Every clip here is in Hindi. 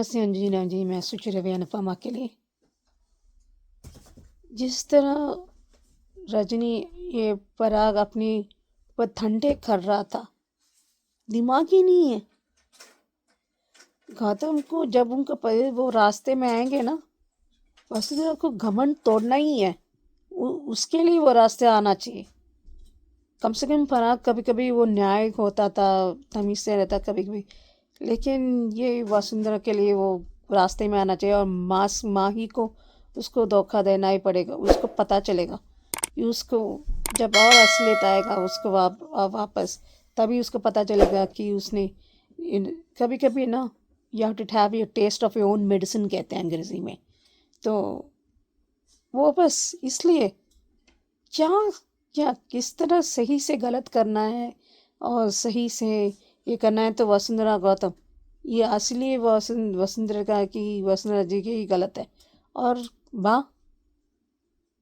नमस्ते अंजना जी, मैं सोच रही अनुपमा के लिए जिस तरह रजनी ये पराग अपनी पर ठंडे कर रहा था, दिमाग ही नहीं है। गौतम को जब उनका वो रास्ते में आएंगे ना, वसुंधरा को घमंड तोड़ना ही है। उसके लिए वो रास्ते आना चाहिए। कम से कम पराग कभी कभी वो न्यायिक होता था, तमीज से रहता कभी कभी, लेकिन ये वसुंधरा के लिए वो रास्ते में आना चाहिए। और माही को उसको धोखा देना ही पड़ेगा। उसको पता चलेगा कि उसको जब और असलियत आएगा उसको वापस, तभी उसको पता चलेगा कि उसने कभी कभी ना, you have to have your taste of your own medicine कहते हैं अंग्रेजी में। तो वो बस इसलिए क्या क्या किस तरह सही से गलत करना है और सही से ये करना है। तो वसुंधरा गौतम ये असली वसुंधरा का कि वसुंधरा जी की ही गलत है। और वाह,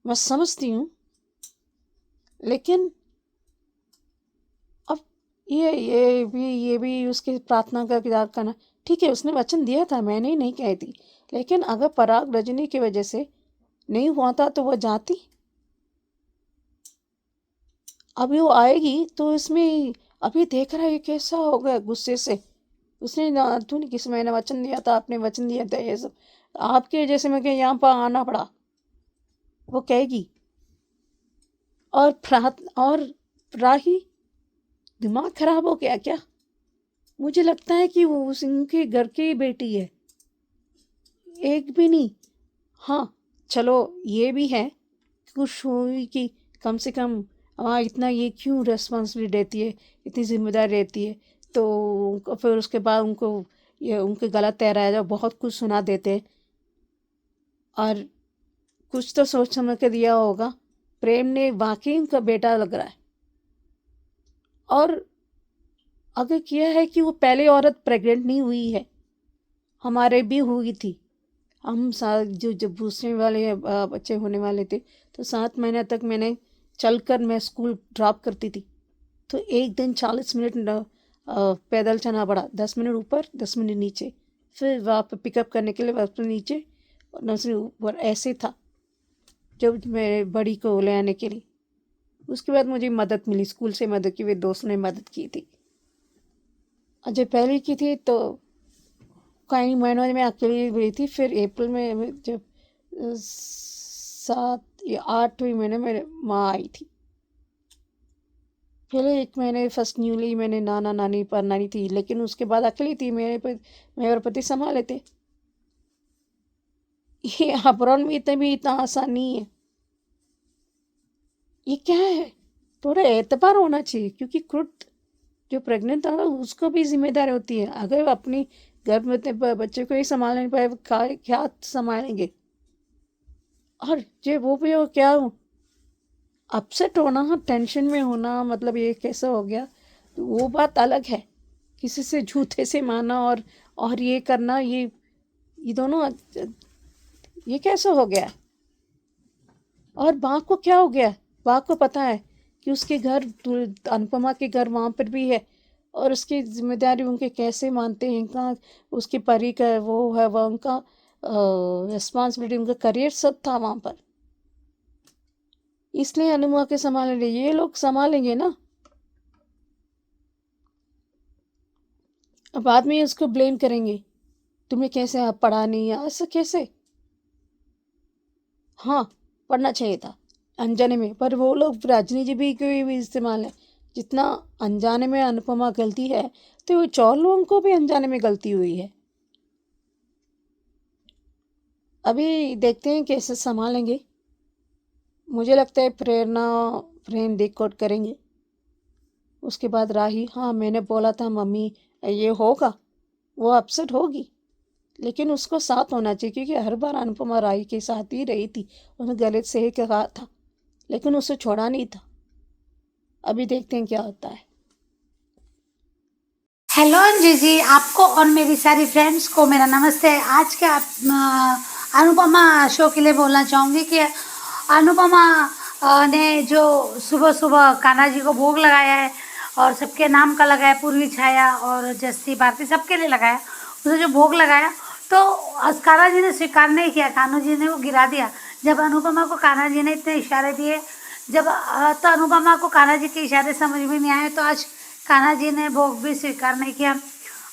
मैं समझती हूँ, लेकिन अब ये भी उसकी प्रार्थना का किताब करना ठीक है। उसने वचन दिया था, मैंने ही नहीं कही थी, लेकिन अगर पराग रजनी की वजह से नहीं हुआ था तो वह जाती। अभी वो आएगी तो इसमें अभी देख रहा है कैसा हो गया गुस्से से। उसने ना, तूने किस मैंने वचन दिया था, आपने वचन दिया था, ये सब आपके जैसे मैं क्या यहाँ पर आना पड़ा, वो कहेगी। और राही दिमाग खराब हो गया क्या? मुझे लगता है कि वो उनके घर की बेटी है, एक भी नहीं। हाँ, चलो ये भी है, खुश हुई कि कम से कम हाँ इतना ये क्यों रेस्पॉन्सिबिलिटी रहती है, इतनी जिम्मेदारी रहती है। तो फिर उसके बाद उनको ये उनके गलत ठहराया जाए, बहुत कुछ सुना देते हैं। और कुछ तो सोच समझ के दिया होगा। प्रेम ने वाकई उनका बेटा लग रहा है। और अगर किया है कि वो पहले औरत प्रेग्नेंट नहीं हुई है, हमारे भी हुई थी। हम साथ जो जब दूसरे वाले बच्चे होने वाले थे तो 7 महीने तक मैंने चलकर मैं स्कूल ड्रॉप करती थी। तो एक दिन 40 मिनट पैदल चलना पड़ा, 10 मिनट ऊपर 10 मिनट नीचे, फिर वहाँ पर पिकअप करने के लिए वापस नीचे और नर्सरी ऊपर, ऐसे था जब मैं बड़ी को ले आने के लिए। उसके बाद मुझे मदद मिली, स्कूल से मदद की, वे दोस्त ने मदद की थी। और जब पहले की थी तो कई महीनों में अकेली हुई थी। फिर अप्रैल में जब 7 या 8वें महीने में माँ आई थी। पहले 1 महीने फर्स्ट न्यूली मैंने नाना नानी पर नानी थी, लेकिन उसके बाद अकेली थी। मेरे पति संभाले थे। ये अब्रॉड में इतना आसान नहीं है। ये क्या है, थोड़ा एतबार होना चाहिए, क्योंकि खुद जो प्रेग्नेंट था उसको भी जिम्मेदारी होती है। अगर वो अपनी गर्भ में बच्चे को ही संभाल नहीं पाए, क्या संभालेंगे। और जो वो भी हो क्या हो, अपसेट होना, टेंशन में होना, मतलब ये कैसा हो गया, तो वो बात अलग है। किसी से झूठे से माना और ये करना, ये दोनों ये कैसा हो गया। और माँ को क्या हो गया, माँ को पता है कि उसके घर, अनुपमा के घर वहाँ पर भी है, और उसकी जिम्मेदारी उनके कैसे मानते हैं इनका, उसकी परी का वो है, वह उनका रिस्पॉन्सिबिलिटी, उनका करियर सब था वहाँ पर। इसलिए अनुमा के संभालेंगे, ये लोग संभालेंगे ना। अब बाद में उसको ब्लेम करेंगे, तुम्हें कैसे पढ़ा नहीं, ऐसा कैसे। हाँ, पढ़ना चाहिए था अनजाने में, पर वो लोग राजनीति भी कोई भी इस्तेमाल है। जितना अनजाने में अनुपमा गलती है, तो वो 4 लोगों को भी अनजाने में गलती हुई है। अभी देखते हैं कैसे संभालेंगे। मुझे लगता है प्रेरणा प्रेम देख कोट करेंगे। उसके बाद राही, हाँ मैंने बोला था मम्मी ये होगा, वो अपसेट होगी, लेकिन उसको साथ होना चाहिए, क्योंकि हर बार अनुपमा राही के साथ ही रही थी। उसने गलत सही कहा था, लेकिन उसे छोड़ा नहीं था। अभी देखते हैं क्या होता है। हेलो अंजी जी, आपको और मेरी सारी फ्रेंड्स को मेरा नमस्ते। आज के अनुपमा शो के लिए बोलना चाहूँगी कि अनुपमा ने जो सुबह सुबह कान्हा जी को भोग लगाया है, और सबके नाम का लगाया, पूर्वी छाया और जस्सी भारती सबके लिए लगाया, उसे जो भोग लगाया, तो कान्हा जी ने स्वीकार नहीं किया, कान्हा जी ने वो गिरा दिया। जब अनुपमा को कान्हा जी ने इतने इशारे दिए, जब तो अनुपमा को कान्हा जी के इशारे समझ में नहीं आए, तो आज कान्हा जी ने भोग भी स्वीकार नहीं किया।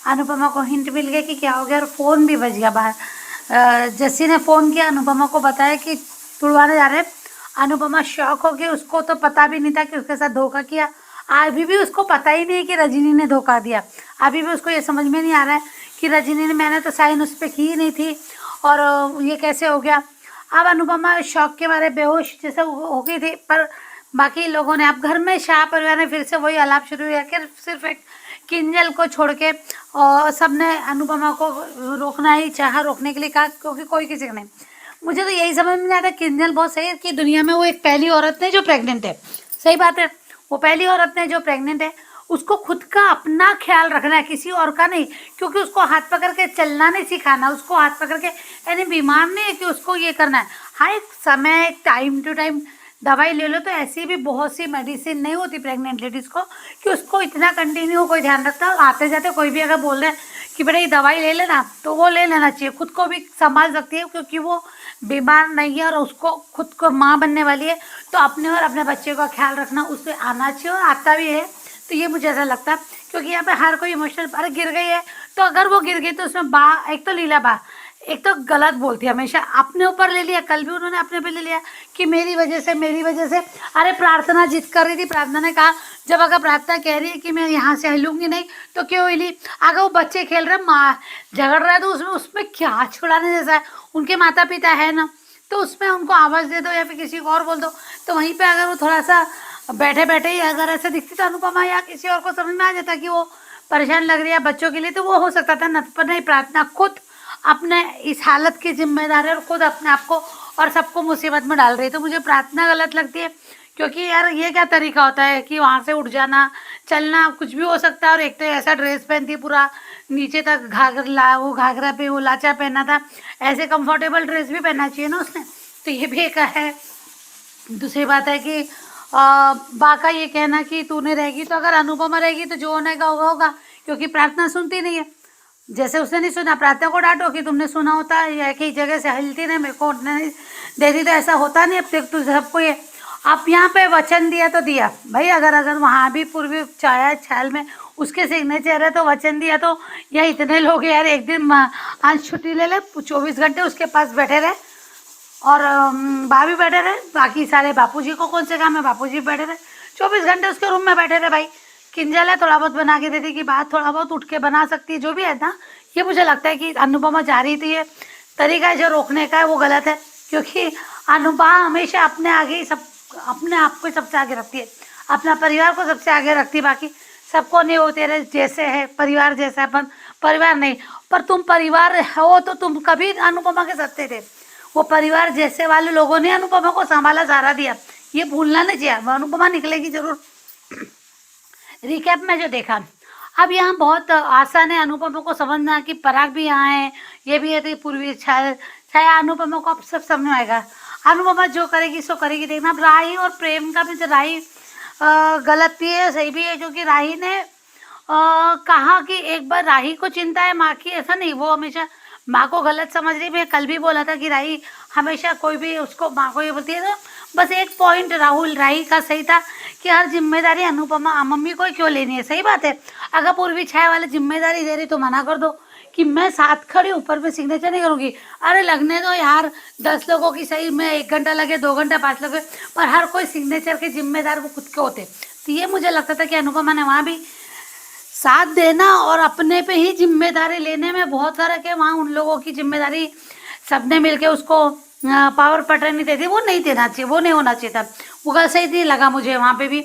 अनुपमा को हिंट मिल गया कि क्या हो गया, और फ़ोन भी बज गया बाहर। जस्सी ने फ़ोन किया, अनुपमा को बताया कि तुड़वाने जा रहे हैं। अनुपमा शॉक हो गई, उसको तो पता भी नहीं था कि उसके साथ धोखा किया। अभी भी उसको पता ही नहीं कि रजनी ने धोखा दिया। अभी भी उसको ये समझ में नहीं आ रहा है कि रजनी ने, मैंने तो साइन उस पर की ही नहीं थी, और ये कैसे हो गया। अब अनुपमा शौक के मारे बेहोश जैसे हो गई थी। पर बाकी लोगों ने, अब घर में शाह परिवार ने फिर से वही आलाप शुरू किया कि सिर्फ एक किंजल को छोड़ के और सबने अनुपमा को रोकना ही चाहा, रोकने के लिए कहा, क्योंकि कोई किसी का नहीं। मुझे तो यही समझ में नहीं आता, किंजल बहुत सही है कि दुनिया में वो एक पहली औरत है जो प्रेग्नेंट है। सही बात है, वो पहली औरत है जो प्रेग्नेंट है। उसको खुद का अपना ख्याल रखना है, किसी और का नहीं, क्योंकि उसको हाथ पकड़ के चलना नहीं सिखाना, उसको हाथ पकड़ के, यानी बीमार नहीं है कि उसको ये करना है। हाँ, एक समय टाइम टू टाइम दवाई ले लो, तो ऐसी भी बहुत सी मेडिसिन नहीं होती प्रेग्नेंट लेडीज़ को कि उसको इतना कंटिन्यू कोई ध्यान रखता है। आते जाते कोई भी अगर बोल रहे हैं कि बेटा ये दवाई ले लेना, तो वो ले लेना चाहिए। खुद को भी संभाल सकती है, क्योंकि वो बीमार नहीं है और उसको खुद को माँ बनने वाली है, तो अपने और अपने बच्चे का ख्याल रखना उसे आना चाहिए, और आता भी है। तो ये मुझे ऐसा लगता है, क्योंकि यहाँ पे हर कोई इमोशनल, अरे गिर गई है तो अगर वो गिर गई तो उसमें एक तो लीला बा, एक तो गलत बोलती है हमेशा, अपने ऊपर ले लिया। कल भी उन्होंने अपने पे ले लिया कि मेरी वजह से, मेरी वजह से। अरे प्रार्थना जिद कर रही थी, प्रार्थना ने कहा, जब अगर प्रार्थना कह रही है कि मैं यहाँ से हिलूंगी नहीं, तो क्यों हिली। अगर वो बच्चे खेल रहे, माँ झगड़ रहा है, तो उसमें क्या छुड़ाने जैसा है। उनके माता पिता है ना, तो उसमें उनको आवाज़ दे दो या फिर किसी को और बोल दो। तो वहीं पर अगर वो थोड़ा सा बैठे बैठे ही अगर ऐसे दिखती तो अनुपमा या किसी और को समझ में आ जाता कि वो परेशान लग रही है बच्चों के लिए, तो वो हो सकता था न। पर नहीं, प्रार्थना खुद अपने इस हालत की जिम्मेदार है और खुद अपने आप को और सबको मुसीबत में डाल रही है। तो मुझे प्रार्थना गलत लगती है, क्योंकि यार ये क्या तरीका होता है कि वहाँ से उठ जाना, चलना, कुछ भी हो सकता है। और एक तो ऐसा ड्रेस पहनती पूरा नीचे तक, वो घाघरा पे वो लाचा पहना था, ऐसे कंफर्टेबल ड्रेस भी पहनना चाहिए ना उसने। तो ये भी एक है। दूसरी बात है कि बा का ये कहना कि तूने रहेगी, तो अगर अनुपमा रहेगी तो जो होने का होगा होगा, क्योंकि प्रार्थना सुनती नहीं है। जैसे उसने नहीं सुना, प्रार्थना को डांटो कि तुमने सुना होता है, या कि जगह से हिलती नहीं, मेरे को उठने नहीं देती, तो ऐसा होता नहीं। अब तक तो सबको ये, आप यहाँ पे वचन दिया तो दिया भाई। अगर वहाँ भी पूर्वी छाया छाल में उसके सिग्नेचर है, तो वचन दिया, तो यह इतने लोग यार एक दिन आज छुट्टी ले ले, 24 घंटे उसके पास बैठे रहे, और भाभी बैठे रहे, बाकी सारे बापूजी को कौन से काम है, बापूजी बैठे रहे 24 घंटे उसके रूम में बैठे रहे। भाई किंजल है, थोड़ा बहुत बना के देती कि बात थोड़ा बहुत उठ के बना सकती है, जो भी है ना। ये मुझे लगता है कि अनुपमा जा रही थी, ये तरीका जो रोकने का है वो गलत है, क्योंकि अनुपमा हमेशा अपने आगे ही सब, अपने आप को सबसे आगे रखती है, अपना परिवार को सबसे आगे रखती है। बाकी सबको नहीं, वो तेरे जैसे है, परिवार जैसा अपन परिवार नहीं। पर तुम परिवार हो तो तुम कभी अनुपमा के साथ थे, वो परिवार जैसे वाले लोगों ने अनुपमा को संभाला, सहारा दिया, ये भूलना नहीं चाहिए। अनुपमा निकलेगी जरूर। रिकैप में जो देखा, अब यहाँ बहुत आसान है अनुपमा को समझना कि पराग भी यहाँ है, ये भी है, तो पूर्वी छाया अनुपमा को अब सब समझ में आएगा। अनुपमा जो करेगी सो करेगी, देखना। अब राही और प्रेम का भी, तो राही गलत भी है सही भी है, क्योंकि राही ने कहा कि एक बार राही को चिंता है माँ की, ऐसा नहीं, वो हमेशा माँ को गलत समझ रही। मैं कल भी बोला था कि राही हमेशा कोई भी उसको माँ को ये बोलती है। तो बस एक पॉइंट राही का सही था कि हर जिम्मेदारी अनुपमा मम्मी को क्यों लेनी है। सही बात है, अगर पूर्वी छाया वाले जिम्मेदारी दे रही तो मना कर दो कि मैं साथ खड़ी, ऊपर में सिग्नेचर नहीं करूँगी। अरे लगने दो यार, 10 लोगों की सही में 1 घंटा लगे, 2 घंटा, 5 लगे, पर हर कोई सिग्नेचर के जिम्मेदार वो खुद के होते। तो ये मुझे लगता था कि अनुपमा ने वहाँ भी साथ देना और अपने पे ही जिम्मेदारी लेने में बहुत फर्क है। वहाँ उन लोगों की जिम्मेदारी सबने मिलके उसको पावर पटनी देती, वो नहीं देना चाहिए, वो नहीं होना चाहिए था, वो गलत सही नहीं लगा मुझे वहाँ पे भी।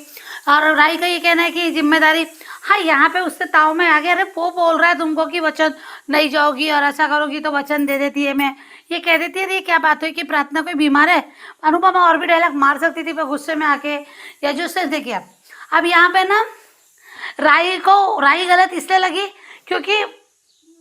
और राही का ये कहना है कि जिम्मेदारी, हाँ यहाँ पे उससे ताव में आ गया। अरे वो बोल रहा है तुमको कि वचन नहीं जाओगी और ऐसा करोगी तो वचन दे देती है, मैं ये कह देती है। ये क्या बात हुई कि प्रार्थना कोई बीमार है। अनुपमा और भी डायलॉग मार सकती थी पर गुस्से में आके, या जो उसने किया। अब यहाँ पे ना राही गलत इसलिए लगी क्योंकि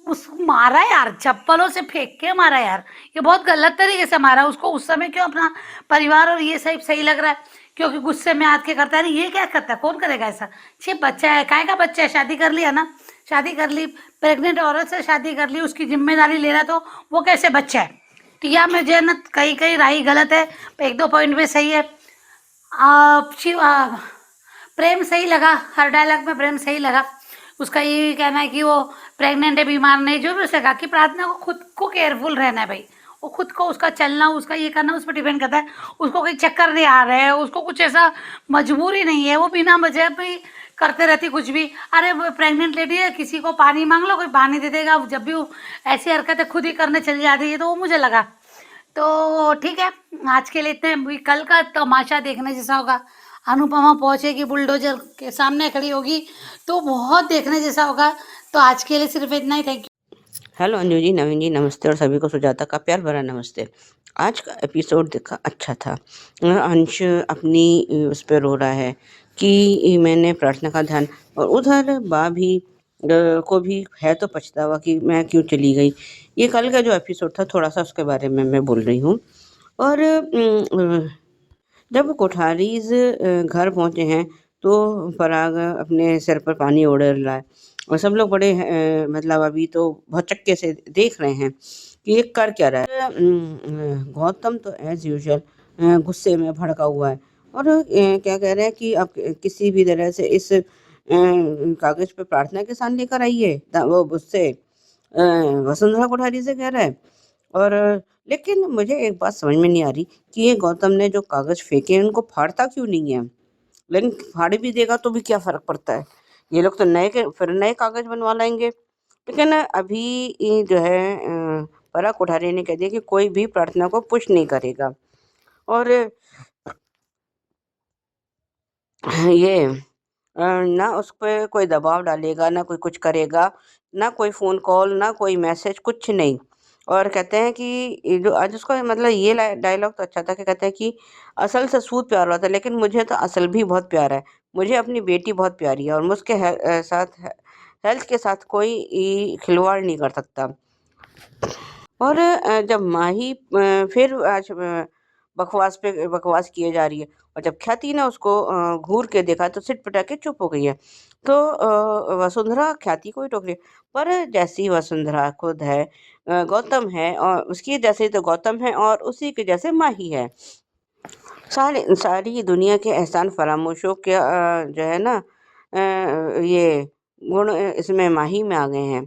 उसको मारा यार, चप्पलों से फेंक के मारा यार, ये बहुत गलत तरीके से मारा उसको। उस समय क्यों अपना परिवार और ये सही लग रहा है, क्योंकि गुस्से में आके करता है। ये क्या करता है, कौन करेगा ऐसा। छे बच्चा है, काय का बच्चा है, शादी कर लिया ना, शादी कर ली, प्रेग्नेंट औरत से शादी कर ली, उसकी जिम्मेदारी ले रहा तो वो कैसे बच्चा है? तो या मुझे न कहीं कहीं राय गलत है, एक दो पॉइंट में सही है। प्रेम सही लगा, हर डायलॉग में प्रेम सही लगा। उसका ये कहना है कि वो प्रेग्नेंट है, बीमार नहीं, जो भी उसने कहा कि प्रार्थना को खुद को केयरफुल रहना है भाई। वो खुद को, उसका चलना, उसका ये करना उस पर डिपेंड करता है। उसको कोई चक्कर नहीं आ रहा है, उसको कुछ ऐसा मजबूरी नहीं है, वो बिना वजह पे करते रहती कुछ भी। अरे वो प्रेग्नेंट लेडी है, किसी को पानी मांग लो, कोई पानी दे देगा। जब भी वो ऐसी हरकतें खुद ही करने चली जाती है, तो वो मुझे लगा तो ठीक है। आज के लिए इतने, कल का तमाशा देखने जैसा होगा। अनुपमा पहुंचेगी, बुलडोजर के सामने खड़ी होगी, तो बहुत देखने जैसा होगा। तो आज के लिए सिर्फ इतना ही। Thank you. Hello Anju ji, Naveen ji, नमस्ते, और सभी को सुजाता का प्यार भरा नमस्ते। आज का एपिसोड देखा, अच्छा था। अंश अपनी उस पर रो रहा है कि मैंने प्रार्थना का ध्यान, और उधर बा भी को भी है तो पछतावा कि मैं क्यों चली गई। ये कल का जो एपिसोड था, थोड़ा सा उसके बारे में मैं बोल रही हूँ। और जब कोठारीज घर पहुंचे हैं तो पराग अपने सिर पर पानी ओढ़ रहा है, और सब लोग बड़े मतलब अभी तो बहुत चक्के से देख रहे हैं कि ये कर क्या रहा है। गौतम तो एज यूजुअल गुस्से में भड़का हुआ है, और क्या कह रहे हैं कि आप किसी भी तरह से इस कागज पे प्रार्थना के साथ लेकर आइए। वो उससे वसुंधरा कोठारी से कह रहा है। और लेकिन मुझे एक बात समझ में नहीं आ रही कि ये गौतम ने जो कागज फेंके हैं, उनको फाड़ता क्यों नहीं है। लेकिन फाड़ भी देगा तो भी क्या फर्क पड़ता है, ये लोग तो नए के फिर नए कागज बनवा लाएंगे। लेकिन अभी ये जो है पराग कोठारी ने कह दिया कि कोई भी प्रार्थना को पुश नहीं करेगा, और ये ना उस पर कोई दबाव डालेगा, ना कोई कुछ करेगा, ना कोई फ़ोन कॉल, ना कोई मैसेज, कुछ नहीं। और कहते हैं कि ये जो आज उसका मतलब ये डायलॉग तो अच्छा था कि कहते हैं कि असल से सूद प्यारा होता है, लेकिन मुझे तो असल भी बहुत प्यारा है। मुझे अपनी बेटी बहुत प्यारी है, और मुझके साथ हेल्थ के साथ कोई खिलवाड़ नहीं कर सकता। और जब माही फिर आज बकवास पे बकवास किए जा रही है, और जब ख्याति ने उसको घूर के देखा तो सिट पटा के चुप हो गई है। तो वसुंधरा ख्याति को ही टोक रही है, पर जैसी वसुंधरा खुद है, गौतम है, और उसकी जैसे तो गौतम है, और उसी के जैसे माही है। सारी सारी दुनिया के एहसान फरामोशों के जो है ना ये गुण इसमें माही में आ गए हैं।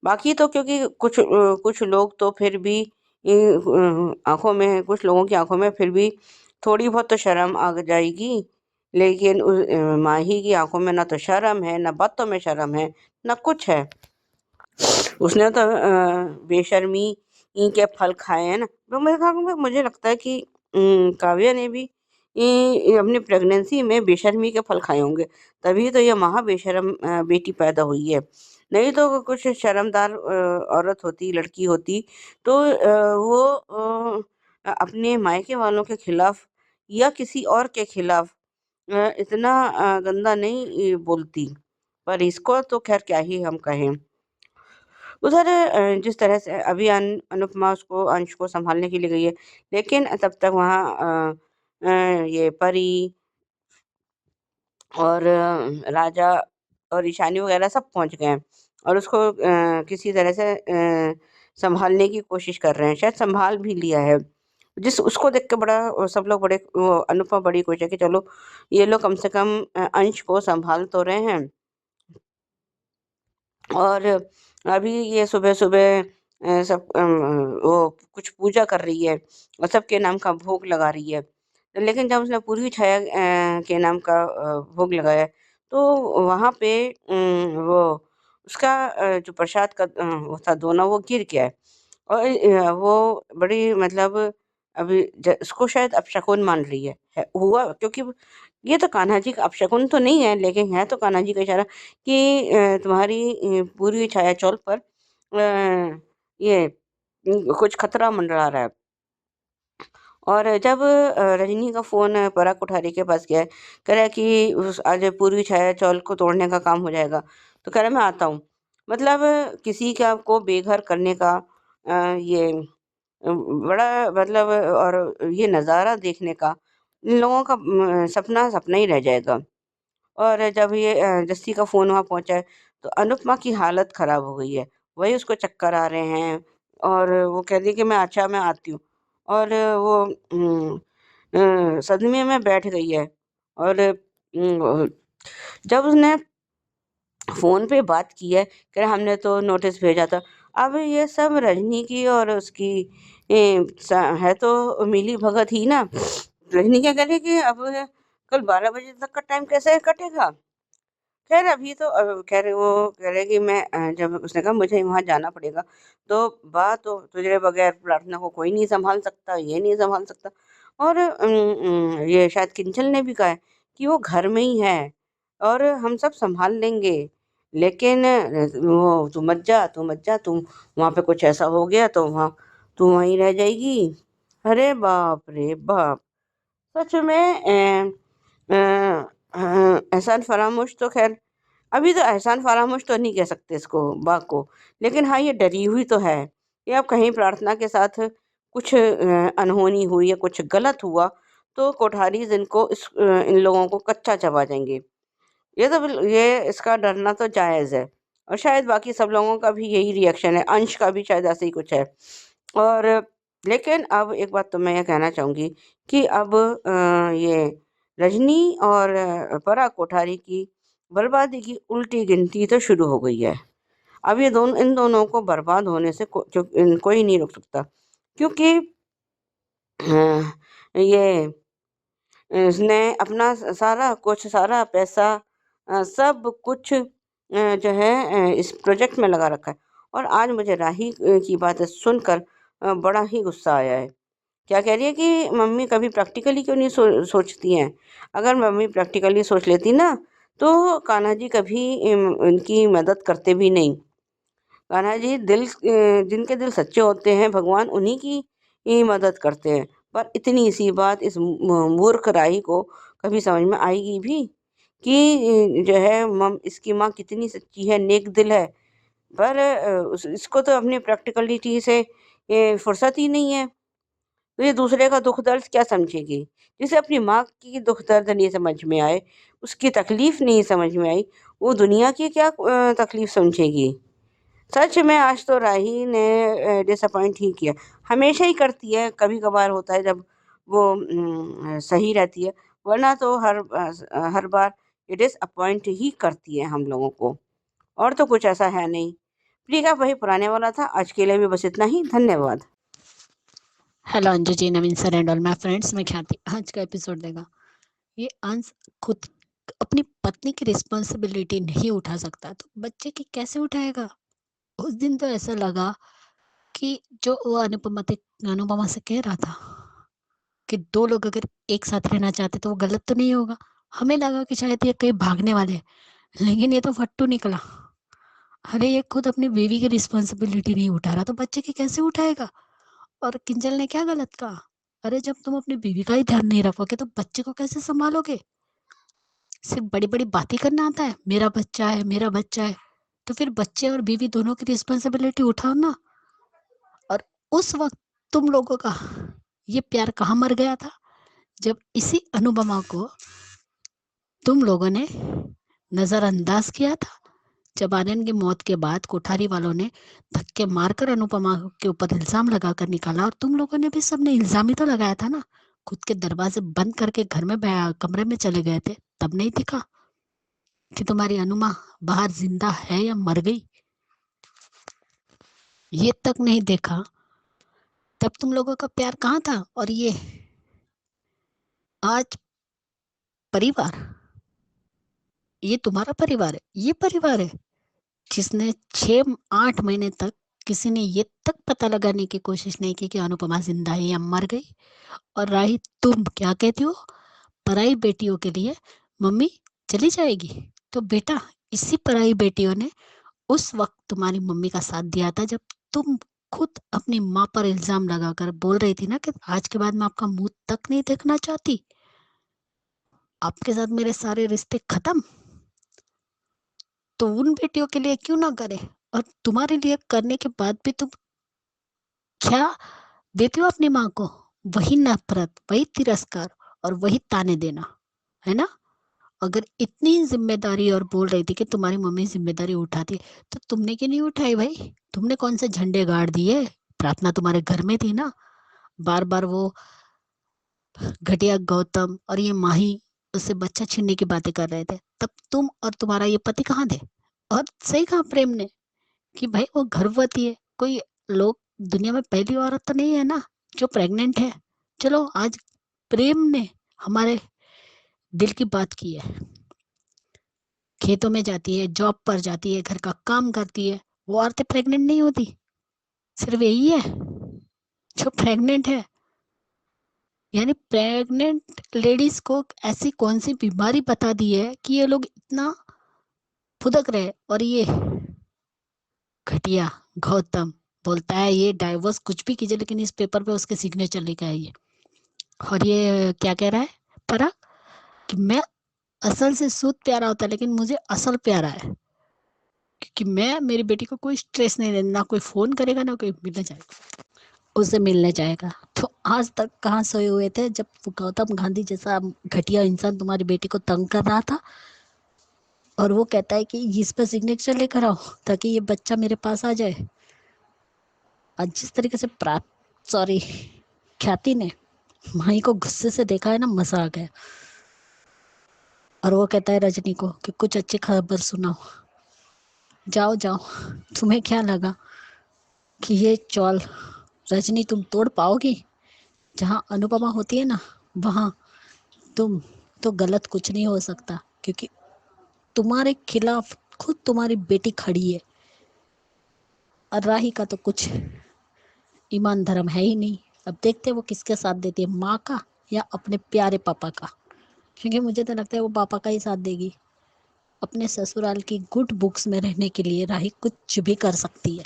बाकी तो क्योंकि कुछ लोग तो फिर भी आँखों में, कुछ लोगों की आँखों में फिर भी थोड़ी बहुत तो शर्म आ जाएगी, लेकिन माही की आँखों में ना तो शर्म है, ना बातों में शर्म है, ना कुछ है। उसने तो बेशर्मी के फल खाए हैं ना। तो मुझे लगता है कि काव्या ने भी अपनी प्रेगनेंसी में बेशर्मी के फल खाए होंगे, तभी तो ये महा बेशर्म बेटी पैदा हुई है। नहीं तो कुछ शर्मदार औरत होती, लड़की होती, तो वो अपने मायके वालों के खिलाफ या किसी और के खिलाफ इतना गंदा नहीं बोलती। पर इसको तो खैर क्या ही हम कहें। उधर जिस तरह से अभी अनुपमा उसको अंश को संभालने के लिए गई है, लेकिन तब तक वहाँ ये परी और राजा और ईशानी वगैरह सब पहुँच गए हैं, और उसको किसी तरह से संभालने की कोशिश कर रहे हैं, शायद संभाल भी लिया है। जिस उसको देख के बड़ा सब लोग बड़े वो अनुपमा बड़ी खुश है कि चलो ये लोग कम से कम अंश को संभाल तो रहे हैं। और अभी ये सुबह-सुबह सब वो कुछ पूजा कर रही है, और सबके नाम का भोग लगा रही है। लेकिन जब उसने पूर्वी छाया के नाम का भोग लगाया, तो वहाँ पे वो उसका जो प्रसाद का वो था दोना, वो गिर गया है। और वो बड़ी मतलब अभी उसको शायद अपशकुन मान रही है हुआ, क्योंकि ये तो कान्हा जी का अपशकुन तो नहीं है, लेकिन है तो कान्हा जी का इशारा कि तुम्हारी पूरी छाया चौल पर ये कुछ खतरा मंडरा रहा है। और जब रजनी का फ़ोन पराग कोठारी के पास गया है, कह रहा है कि आज पूर्वी छाया चौल को तोड़ने का काम हो जाएगा, तो कह रहा है मैं आता हूँ। मतलब किसी का को बेघर करने का ये बड़ा मतलब, और ये नज़ारा देखने का इन लोगों का सपना सपना ही रह जाएगा। और जब ये जस्सी का फ़ोन वहाँ पहुँचा है, तो अनुपमा की हालत ख़राब हो गई है। वही उसको चक्कर आ रहे हैं और वो कह रही है कि मैं आती हूँ। और वो सदमे में बैठ गई है। और जब उसने फ़ोन पे बात की है, कह रहा हमने तो नोटिस भेजा था। अब ये सब रजनी की और उसकी है तो मिली भगत ही ना। रजनी क्या कह रही है कि अब कल 12 बजे तक का टाइम कैसे कटेगा। खैर अभी तो कह रहे कि मैं जब उसने कहा मुझे वहाँ जाना पड़ेगा, तो बात तो तुझे बगैर प्रार्थना को कोई नहीं संभाल सकता, ये नहीं संभाल सकता। और ये शायद किंजल ने भी कहा है कि वो घर में ही है और हम सब संभाल लेंगे, लेकिन वो तू मत जा, तू वहाँ पे कुछ ऐसा हो गया तो वहाँ तू वहीं रह जाएगी। अरे बाप रे बाप! सच में एहसान फरामोश तो खैर अभी तो एहसान फरामोश तो नहीं कह सकते इसको बात को, लेकिन हाँ ये डरी हुई तो है कि अब कहीं प्रार्थना के साथ कुछ अनहोनी हुई या कुछ गलत हुआ तो कोठारीज इन लोगों को कच्चा चबा जाएंगे। ये इसका डरना तो जायज़ है और शायद बाकी सब लोगों का भी यही रिएक्शन है, अंश का भी शायद ऐसे ही कुछ है। और लेकिन अब एक बात तो मैं ये कहना चाहूँगी कि अब ये रजनी और परा कोठारी की बर्बादी की उल्टी गिनती तो शुरू हो गई है। अब ये इन दोनों को बर्बाद होने से कोई नहीं रोक सकता, क्योंकि ये इसने अपना सारा पैसा सब कुछ जो है इस प्रोजेक्ट में लगा रखा है। और आज मुझे राही की बातें सुनकर बड़ा ही गुस्सा आया है। क्या कह रही है कि मम्मी कभी प्रैक्टिकली क्यों नहीं सोचती हैं। अगर मम्मी प्रैक्टिकली सोच लेती ना तो कान्हा जी कभी इनकी मदद करते भी नहीं। कान्हा जी जिनके दिल सच्चे होते हैं भगवान उन्हीं की ही मदद करते हैं। पर इतनी सी बात इस मूर्ख राही को कभी समझ में आएगी भी कि जो है इसकी माँ कितनी सच्ची है, नेक दिल है। पर इसको तो अपनी प्रैक्टिकलिटी से फुर्सत ही नहीं है, तो ये दूसरे का दुख दर्द क्या समझेगी। जिसे अपनी माँ की दुख दर्द नहीं समझ में आए, उसकी तकलीफ नहीं समझ में आई, वो दुनिया की क्या तकलीफ समझेगी। सच में आज तो राही ने डिसअपॉइंट ही किया। हमेशा ही करती है, कभी-कभार होता है जब वो सही रहती है, वरना तो हर बार ये डिसअपॉइंट ही करती है हम लोगों को, और तो कुछ ऐसा है नहीं। प्रियंका वही पुराने वाला था, आज के लिए भी बस इतना ही, धन्यवाद। Hello Anju ji, Naveen sir and all my friends, मैं ख्याति आज का एपिसोड देगा। ये अंश खुद अपनी पत्नी की रिस्पॉन्सिबिलिटी नहीं उठा सकता तो बच्चे की कैसे उठाएगा। उस दिन तो ऐसा लगा कि जो वो अनुपमा से कह रहा था कि दो लोग अगर एक साथ रहना चाहते तो वो गलत तो नहीं होगा। हमें लगा कि शायद ये कहीं भागने वाले हैं, लेकिन ये तो फट्टू निकला। अरे ये खुद अपनी बीवी की रिस्पॉन्सिबिलिटी नहीं उठा रहा तो बच्चे की कैसे उठाएगा। और किंजल ने क्या गलत कहा, अरे जब तुम अपनी बीवी का ही ध्यान नहीं रखोगे तो बच्चे को कैसे संभालोगे। सिर्फ बड़ी बड़ी बातें करना आता है, मेरा बच्चा है मेरा बच्चा है, तो फिर बच्चे और बीवी दोनों की रिस्पॉन्सिबिलिटी उठाओ ना। और उस वक्त तुम लोगों का ये प्यार कहाँ मर गया था, जब इसी अनुपमा को तुम लोगों ने नजरअंदाज किया था। जब आर्यन की मौत के बाद कोठारी वालों ने धक्के मारकर अनुपमा के ऊपर इल्जाम लगाकर निकाला और तुम लोगों ने भी सबने इल्जाम ही तो लगाया था ना। खुद के दरवाजे बंद करके घर में कमरे में चले गए थे, तब नहीं दिखा कि तुम्हारी अनुमा बाहर जिंदा है या मर गई। ये तक नहीं देखा, तब तुम लोगों का प्यार कहाँ था। और ये आज परिवार, ये तुम्हारा परिवार है, ये परिवार है जिसने 6-8 महीने तक किसी ने ये तक पता लगाने की कोशिश नहीं की कि अनुपमा जिंदा है या मर गई। और राही तुम क्या कहती हो, पराई बेटियों के लिए मम्मी चली जाएगी। तो बेटा इसी पराई बेटियों ने उस वक्त तुम्हारी मम्मी का साथ दिया था, जब तुम खुद अपनी माँ पर इल्जाम लगाकर बोल रही थी ना कि आज के बाद मैं आपका मुंह तक नहीं देखना चाहती, आपके साथ मेरे सारे रिश्ते खत्म। तो उन बेटियों के लिए क्यों ना करे, और तुम्हारे लिए करने के बाद भी तुम क्या देते हो अपनी माँ को, वही नफरत, वही तिरस्कार और वही ताने देना, है ना। अगर इतनी जिम्मेदारी और बोल रही थी कि तुम्हारी मम्मी जिम्मेदारी उठाती, तो तुमने क्यों नहीं उठाई भाई? तुमने कौन से झंडे गाड़ दिए? प्रार्थना तुम्हारे घर में थी ना। बार बार वो घटिया गौतम और ये माही उससे बच्चा छीनने की बातें कर रहे थे, तब तुम और तुम्हारा ये पति कहाँ थे? और सही कहा प्रेम ने कि भाई वो गर्भवती है, कोई लोग दुनिया में पहली औरत तो नहीं है ना जो प्रेग्नेंट है। चलो आज प्रेम ने हमारे दिल की बात की है। खेतों में जाती है, जॉब पर जाती है, घर का काम करती है, वो औरतें प्रेग्नेंट नहीं होती। सिर्फ यही है जो प्रेग्नेंट है। यानी प्रेग्नेंट लेडीज को ऐसी कौन सी बीमारी बता दी है कि ये लोग इतना फुदक रहे। और ये घटिया गौतम बोलता है ये डाइवोर्स कुछ भी कीजिए, लेकिन इस पेपर पे उसके सिग्नेचर लिखा है ये। और ये क्या कह रहा है पराग कि मैं असल से सूद प्यारा होता है, लेकिन मुझे असल प्यारा है क्योंकि मैं मेरी बेटी को कोई स्ट्रेस नहीं देना, ना कोई फोन करेगा ना कोई मिलने जाएगा, उसे मिलने जाएगा। तो आज तक कहाँ सोए हुए थे जब गौतम गांधी जैसा घटिया इंसान तुम्हारी बेटी को तंग कर रहा था, और वो कहता है कि इस पर सिग्नेचर लेकर आओ ताकि ये बच्चा मेरे पास आ जाए। और जिस तरीके से ख्याति ने माही को गुस्से से देखा है ना, मजा आ गया। और वो कहता है रजनी को कि कुछ अच्छी खबर सुनाओ, जाओ जाओ, तुम्हें क्या लगा कि ये चौल रजनी तुम तोड़ पाओगी? जहाँ अनुपमा होती है ना, वहाँ तुम तो गलत कुछ नहीं हो सकता, क्योंकि तुम्हारे खिलाफ खुद तुम्हारी बेटी खड़ी है। और राही का तो कुछ ईमान धर्म है ही नहीं। अब देखते हैं वो किसके साथ देती है, माँ का या अपने प्यारे पापा का? क्योंकि मुझे तो लगता है वो पापा का ही साथ देगी। अपने ससुराल की गुड बुक्स में रहने के लिए राही कुछ भी कर सकती है,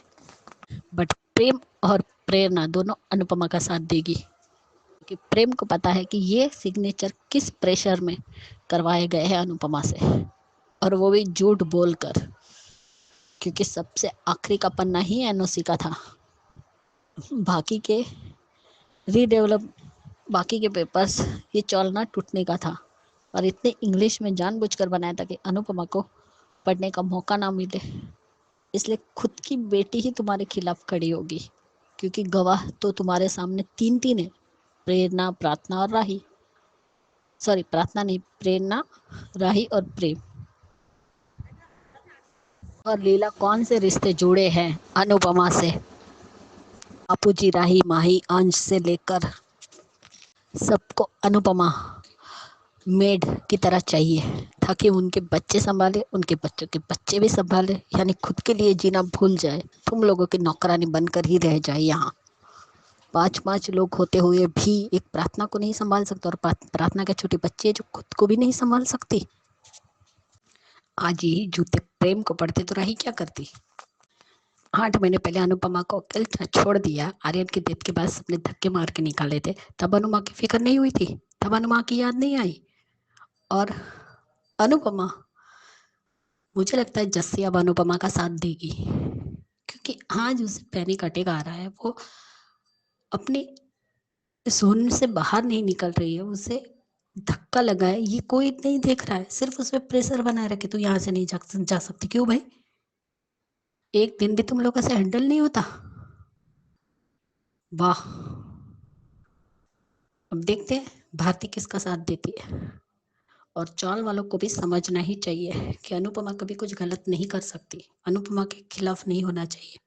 बट प्रेम और प्रेरणा दोनों अनुपमा का साथ देगी, क्योंकि प्रेम को पता है कि ये सिग्नेचर किस प्रेशर में करवाए गए हैं अनुपमा से, और वो भी झूठ बोलकर, क्योंकि सबसे आखिरी का पन्ना ही एनओसी का था। बाकी के रीडेवलप बाकी के पेपर्स ये चौलना टूटने का था, और इतने इंग्लिश में जानबूझकर बनाया था कि अनुपमा को पढ़ने का मौका ना मिले। इसलिए खुद की बेटी ही तुम्हारे खिलाफ खड़ी होगी, क्योंकि गवाह तो तुम्हारे सामने तीन तीन है, प्रेरणा, प्रार्थना और राही। सॉरी, प्रार्थना नहीं, प्रेरणा, राही और प्रेम। और लीला कौन से रिश्ते जुड़े हैं अनुपमा से? बापूजी, राही, माही, अंश से लेकर सबको अनुपमा मेड की तरह चाहिए, ताकि उनके बच्चे संभाले, उनके बच्चों के बच्चे भी संभाले, यानी खुद के लिए जीना भूल जाए, तुम लोगों की नौकरानी बनकर ही रह जाए। यहाँ 5-5 लोग होते हुए भी एक प्रार्थना को नहीं संभाल सकते, और प्रार्थना के छोटे बच्चे जो खुद को भी नहीं संभाल सकती। आज यही जूते प्रेम को पड़ते तो राही क्या करती? 8 महीने पहले अनुपमा को अकेले छोड़ दिया, आर्यन की डेथ के बाद सबने धक्के मार के निकाले थे, तब अनुपमा की फिक्र नहीं हुई थी, तब अनुपमा की याद नहीं आई। और अनुपमा, मुझे लगता है जस्सी अब अनुपमा का साथ देगी, क्योंकि आज उसे पैनिक अटैक आ रहा है। वो अपने जोन से बाहर नहीं निकल रही है, उसे धक्का लगा है, ये कोई नहीं देख रहा है, सिर्फ उस पर प्रेशर बनाए रखे, तू यहाँ से नहीं जा सकती। क्यों भाई? एक दिन भी तुम लोगों से हैंडल नहीं होता? वाह। अब देखते हैं भारती किसका साथ देती है। और चौल वालों को भी समझना ही चाहिए कि अनुपमा कभी कुछ गलत नहीं कर सकती, अनुपमा के खिलाफ नहीं होना चाहिए।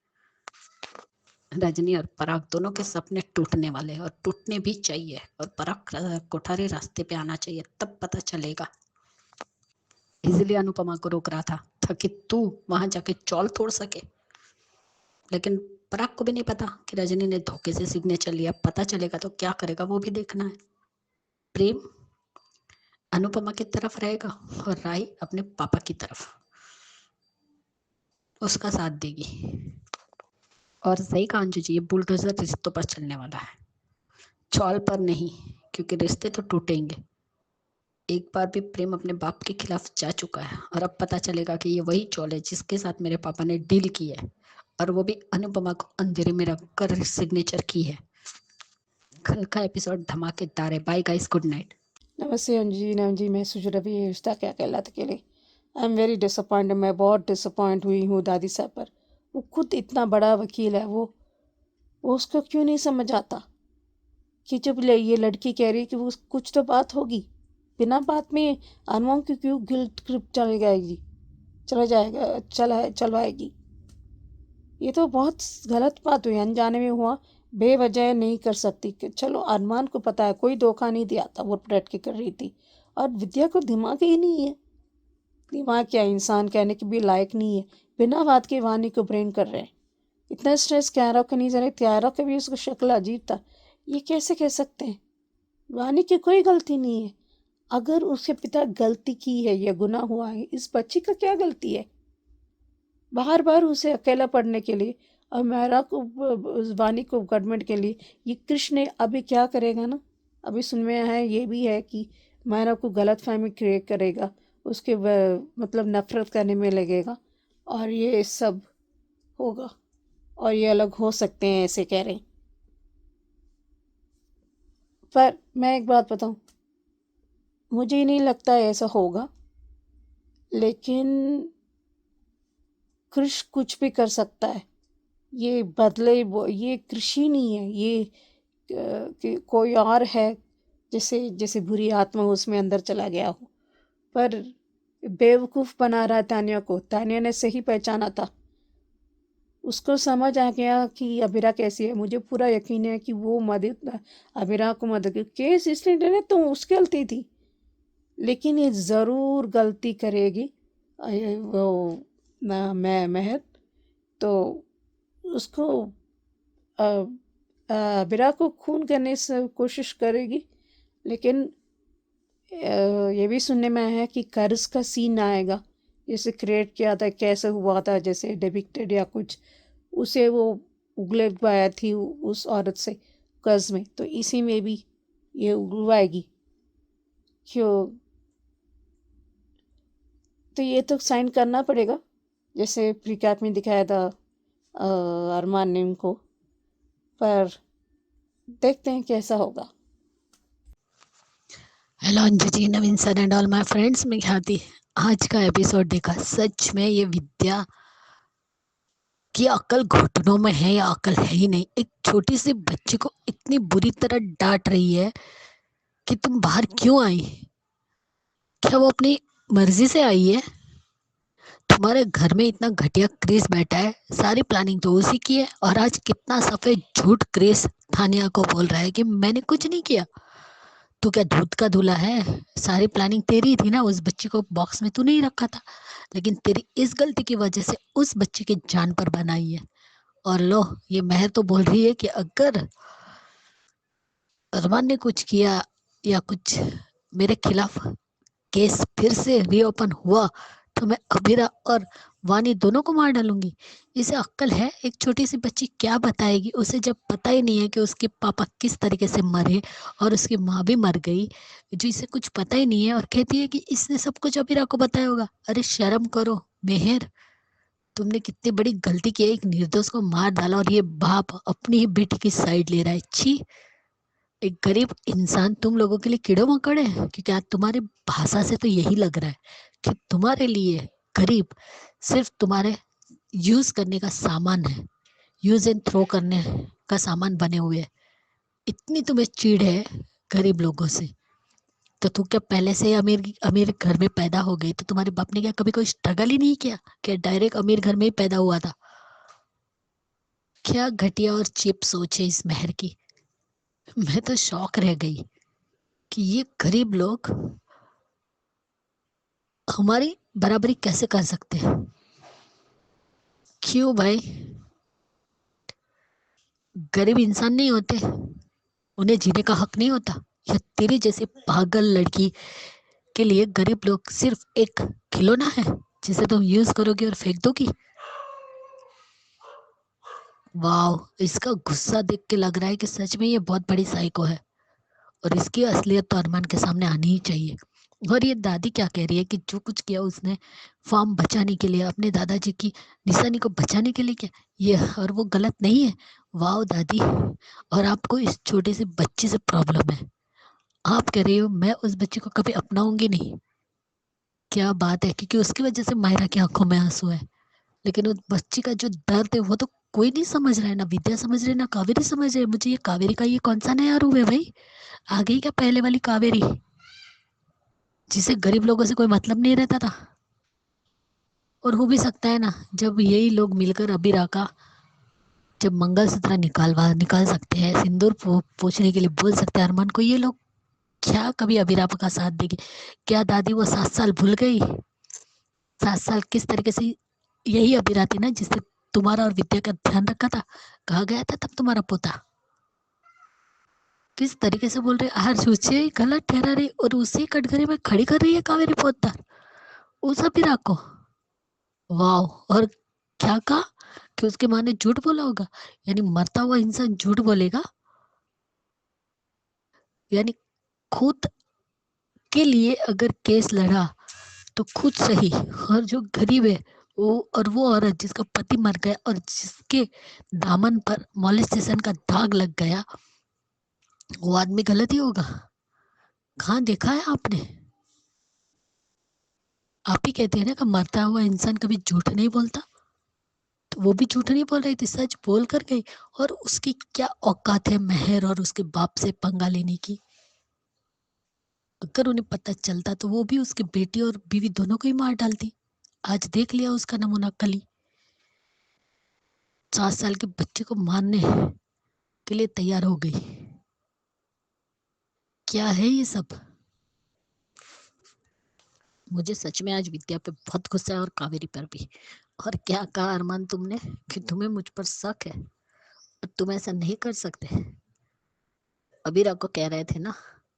रजनी और पराग दोनों के सपने टूटने वाले हैं, और टूटने भी चाहिए, और पराग कोठारी रास्ते पे आना चाहिए, तब पता चलेगा। इसलिए अनुपमा को रोक रहा था ताकि तू वहां जाके चौल तोड़ सके। लेकिन पराग को भी नहीं पता कि रजनी ने धोखे से सिग्नेचर लिया, पता चलेगा तो क्या करेगा वो भी देखना है। प्रेम अनुपमा की तरफ रहेगा और राही अपने पापा की तरफ, उसका साथ देगी। और सही कहा अंजू जी, ये बुलडोजर रिश्तों पर चलने वाला है, चौल पर नहीं, क्योंकि रिश्ते तो टूटेंगे। एक बार भी प्रेम अपने बाप के खिलाफ जा चुका है, और अब पता चलेगा कि ये वही चौल है जिसके साथ मेरे पापा ने डील की है, और वो भी अनुपमा को अंधेरे में रखकर सिग्नेचर की है। कल का एपिसोड धमाकेदार है। Bye guys, good night. नमस्ते अंजू जी, मैं सुजू रवि, ये रिश्ता क्या कहलाता के लिए। आई एम वेरी डिसअपॉइंटेड, मैं बहुत डिसअपॉइंट हुई हूँ दादी साहब पर। वो खुद इतना बड़ा वकील है, वो उसको क्यों नहीं समझ आता कि जब ये लड़की कह रही है कि वो कुछ तो बात होगी, बिना बात में अनमोल की क्यों गिल्ट ट्रिप चलवाएगी। ये तो बहुत गलत बात हुई, अनजाने में हुआ, बेवजह नहीं कर सकती। कि चलो अरमान को पता है, कोई धोखा नहीं दिया था, वो डट के कर रही थी। और विद्या को दिमाग ही नहीं है, दिमाग क्या, इंसान कहने के भी लायक नहीं है, बिना बात के वानी को ब्रेन कर रहे हैं। इतना स्ट्रेस क्यारा को नहीं जाने, त्यारा का भी उसका शक्ल अजीब था। ये कैसे कह सकते हैं, वानी की कोई गलती नहीं है। अगर उसके पिता गलती की है या गुनाह हुआ है, इस बच्ची का क्या गलती है? बार बार उसे अकेला पढ़ने के लिए और मेरा को उस वानी को गवर्नमेंट के लिए, ये कृष्ण अभी क्या करेगा ना। अभी सुन में है, ये भी है कि मेरा को गलत फहमी क्रिएट करेगा, उसके मतलब नफरत करने में लगेगा, और ये सब होगा, और ये अलग हो सकते हैं, ऐसे कह रहे हैं। पर मैं एक बात बताऊं, मुझे नहीं लगता है ऐसा होगा, लेकिन कृष कुछ भी कर सकता है। ये बदले ये कृषि नहीं है, ये कि कोई और है, जैसे जैसे बुरी आत्मा उसमें अंदर चला गया हो। पर बेवकूफ़ बना रहा है तानिया को। तानिया ने सही पहचाना था, उसको समझ आ गया कि अबिरा कैसी है। मुझे पूरा यकीन है कि वो मदद, अबिरा को मदद, केस इसलिए डरे तो उसकी गलती थी, लेकिन ये ज़रूर गलती करेगी वो मैं महक, तो उसको अबिरा को खून करने से कोशिश करेगी। लेकिन ये भी सुनने में आया है कि कर्ज का सीन आएगा, जैसे क्रिएट किया था, कैसे हुआ था, जैसे डिपिक्टेड या कुछ, उसे वो उगले पाया थी उस औरत से कर्ज में, तो इसी में भी ये उगलवाएगी क्यों। तो ये तो साइन करना पड़ेगा, जैसे प्री कैप में दिखाया था अरमान ने उनको। पर देखते हैं कैसा होगा। Hello Anju ji, Naveen sir and all my friends, मैं ख्याति। आज का एपिसोड देखा, सच में ये विद्या की अकल घुटनों में है या अकल है ही नहीं। एक छोटी सी बच्ची को इतनी बुरी तरह डांट रही है कि तुम बाहर क्यों आई। क्या वो अपनी मर्जी से आई है? तुम्हारे घर में इतना घटिया क्रिस बैठा है, सारी प्लानिंग तो उसी की है। और आज कितना सफेद झूठ क्रिस थानिया को बोल रहा है कि मैंने कुछ नहीं किया। तू क्या दूध का दूल्हा है? सारी प्लानिंग तेरी ही थी ना, उस बच्ची को बॉक्स में तू नहीं रखा था, लेकिन तेरी इस गलती की वजह से उस बच्चे की जान पर बनाई है। और लो, ये महर तो बोल रही है कि अगर अरमान ने कुछ किया या कुछ मेरे खिलाफ केस फिर से रीओपन हुआ तो मैं अबीरा और वानी दोनों को मार डालूंगी। इसे अक्ल है? एक छोटी सी बच्ची क्या बताएगी उसे, जब पता ही नहीं है कि उसके पापा किस तरीके से मरे और उसकी माँ भी मर गई, जो इसे कुछ पता ही नहीं है, और कहती है कि इसने सब कुछ अबीरा को बताया होगा। अरे शर्म करो मेहर, तुमने कितनी बड़ी गलती की है, एक निर्दोष को मार डाला और ये बाप अपनी ही बेटी की साइड ले रहा है। छी, एक गरीब इंसान तुम लोगों के लिए कीड़े मकोड़े हैं। क्योंकि आज तुम्हारी भाषा से तो यही लग रहा है कि तुम्हारे लिए गरीब सिर्फ तुम्हारे यूज करने का सामान है, यूज एंड थ्रो करने का सामान बने हुए है। इतनी तुम्हें चिढ़ है गरीब लोगों से, तो तू क्या पहले से अमीर अमीर घर में पैदा हो गई? तो तुम्हारे बाप ने क्या कभी कोई स्ट्रगल ही नहीं किया? क्या डायरेक्ट अमीर घर में ही पैदा हुआ था? क्या घटिया और चीप सोच है इस महर की। मैं तो शौक रह गई कि ये गरीब लोग हमारी बराबरी कैसे कर सकते हैं। क्यों भाई? गरीब इंसान नहीं होते? उन्हें जीने का हक नहीं होता? या तेरी जैसी पागल लड़की के लिए गरीब लोग सिर्फ एक खिलौना है जिसे तुम यूज करोगी और फेंक दोगी? वाह, इसका गुस्सा देख के लग रहा है कि सच में ये बहुत बड़ी साइको है, और इसकी असलियत तो अरमान के सामने आनी ही चाहिए। और ये दादी क्या कह रही है कि जो कुछ किया उसने फार्म बचाने के लिए, अपने दादाजी की निशानी को बचाने के लिए किया, ये और वो गलत नहीं है। वाह दादी, और आपको इस छोटी सी बच्ची से प्रॉब्लम है। आप कह रही हो मैं उस बच्चे को कभी अपनाऊंगी नहीं। क्या बात है, क्योंकि उसकी वजह से मायरा की आंखों में आंसू है। लेकिन उस बच्ची का जो दर्द है वो तो कोई नहीं समझ रहा है, ना विद्या समझ रही है ना कावेरी समझ रही है। मुझे ये कावेरी का ये कौन सा नया रूप है भाई? आ गई क्या पहले वाली कावेरी, जिसे गरीब लोगों से कोई मतलब नहीं रहता था? और हो भी सकता है ना, जब यही लोग मिलकर अबीरा का जब मंगलसूत्र निकाल सकते हैं, सिंदूर पूछने के लिए बोल सकते हैं अरमान को, ये लोग क्या कभी अबीरा का साथ देंगे? क्या दादी वो 7 साल भूल गई? 7 साल किस तरीके से यही अबीरा थी ना जिससे तुम्हारा और विद्या का ध्यान रखा था? कहा गया था तब तुम्हारा पोता किस तरीके से बोल रहे, हर उसे गलत ठहरा रही और उसी कटघरे में खड़ी कर रही है कावेरी पोद्दार उस अबीरा को। वाह! और क्या कहा कि उसकी माँ ने झूठ बोला होगा? यानी मरता हुआ इंसान झूठ बोलेगा? यानी खुद के लिए अगर केस लड़ा तो खुद सही, और जो गरीब है वो, और वो औरत जिसका पति मर गया और जिसके दामन पर मॉलेस्टेशन का दाग लग गया, वो आदमी गलत ही होगा। कहाँ देखा है आपने? आप ही कहते हैं ना कि मरता हुआ इंसान कभी झूठ नहीं बोलता, तो वो भी झूठ नहीं बोल रही थी, सच बोल कर गई। और उसकी क्या औकात है मेहर और उसके बाप से पंगा लेने की? अगर उन्हें पता चलता तो वो भी उसकी बेटी और बीवी दोनों को ही मार डालती। आज देख लिया उसका नमूना कली। 7 साल के बच्चे को मारने के लिए तैयार हो गई। क्या है ये सब? मुझे सच में आज विद्या पे बहुत गुस्सा है और कावेरी पर भी। और क्या कहा अरमान तुमने कि तुम्हें मुझ पर शक है और तुम ऐसा नहीं कर सकते? अबीरा को कह रहे थे ना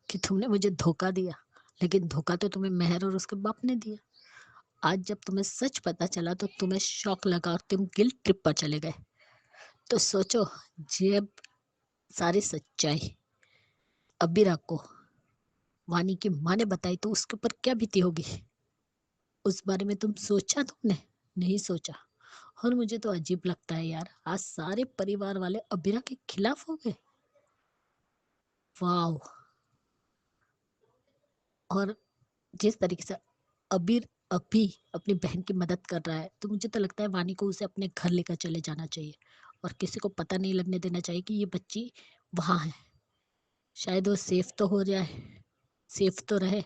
कि तुमने मुझे धोखा दिया, लेकिन धोखा तो तुम्हें मेहर और उसके बाप ने दिया। आज जब तुम्हें सच पता चला तो तुम्हें शौक लगा और तुम गिल्ट ट्रिप पर चले गए। तो सोचो, जब सारी सच्चाई अबीरा को वानी की माँ ने बताई तो उसके ऊपर क्या बीती होगी? उस बारे में तुम सोचा? तुमने नहीं सोचा। और मुझे तो अजीब लगता है यार, आज सारे परिवार वाले अबीरा के खिलाफ हो गए। वाह! और जिस तरीके से अबीर अभी अपनी बहन की मदद कर रहा है, तो मुझे तो लगता है वानी को उसे अपने घर लेकर चले जाना चाहिए और किसी को पता नहीं लगने देना चाहिए कि ये बच्ची वहां है। शायद वो सेफ तो हो जाए, सेफ तो रहे,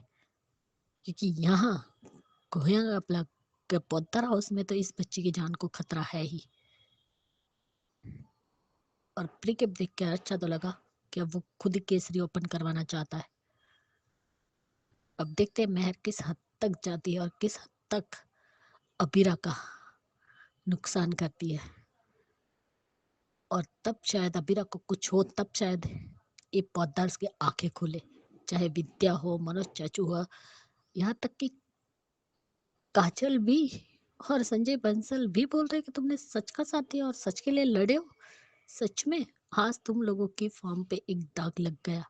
क्योंकि यहाँ गोया के पोद्दार हाउस में तो इस बच्ची की जान को खतरा है ही। और प्रीकेप देख के अच्छा तो लगा कि अब वो खुद ही केसरी ओपन करवाना चाहता है। अब देखते हैं मेहर किस हद तक जाती है और किस हद तक अबीरा का नुकसान करती है। और तब शायद अबीरा को कुछ हो, तब शायद ये पौदार्स की आंखें खुले। चाहे विद्या हो, मनोज चाचू हो, यहाँ तक कि काजल भी और संजय बंसल भी बोल रहे कि तुमने सच का साथ दिया और सच के लिए लड़े हो। सच में आज तुम लोगों की फॉर्म पे एक दाग लग गया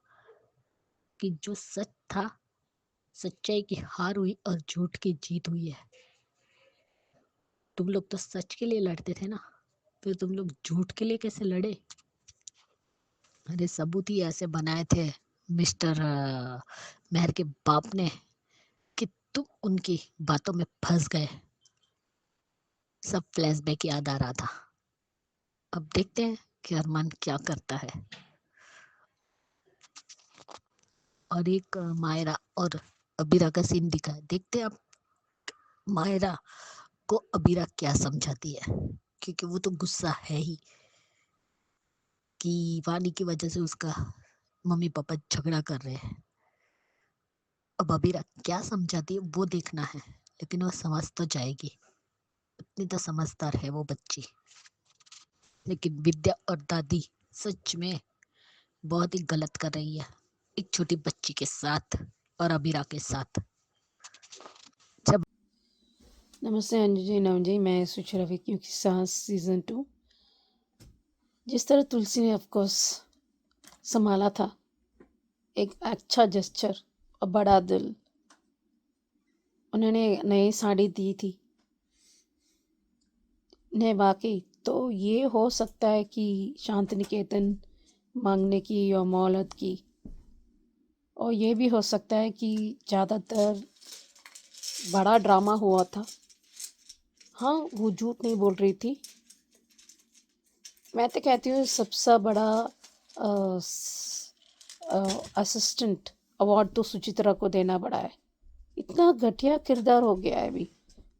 कि जो सच था, सच्चाई की हार हुई और झूठ की जीत हुई है। तुम लोग तो सच के लिए लड़ते थे ना, फिर तुम लोग झूठ के लिए कैसे लड़े? अरे सबूत ही ऐसे बनाए थे मिस्टर मेहर के बाप ने कि तुम उनकी बातों में फंस गए। सब फ्लैशबैक याद आ रहा था। अब देखते हैं कि अरमान क्या करता है। और एक मायरा और अबीरा का सीन दिखा है, देखते हैं अब मायरा को अबीरा क्या समझाती है, क्योंकि वो तो गुस्सा है ही कि वानी की वजह से उसका मम्मी पापा झगड़ा कर रहे हैं। अब अबीरा क्या समझाती है वो देखना है, लेकिन वो समझ तो जाएगी, इतनी तो समझदार है वो बच्ची। लेकिन विद्या और दादी सच में बहुत ही गलत कर रही है एक छोटी बच्ची के साथ और अबीरा के साथ। जब नमस्ते अंजू जी, नम जी, मैं सुचिरा विक्यू की सास सीज़न 2। जिस तरह तुलसी ने ऑफकोर्स संभाला था, एक अच्छा जेस्चर और बड़ा दिल, उन्होंने नई साड़ी दी थी ने, वाकई तो ये हो सकता है कि शांति निकेतन मांगने की और मोहलत की और ये भी हो सकता है कि ज़्यादातर बड़ा ड्रामा हुआ था। हाँ, वो झूठ नहीं बोल रही थी। मैं तो कहती हूँ सबसे बड़ा असिस्टेंट अवार्ड तो सुचित्रा को देना पड़ा है। इतना घटिया किरदार हो गया है अभी।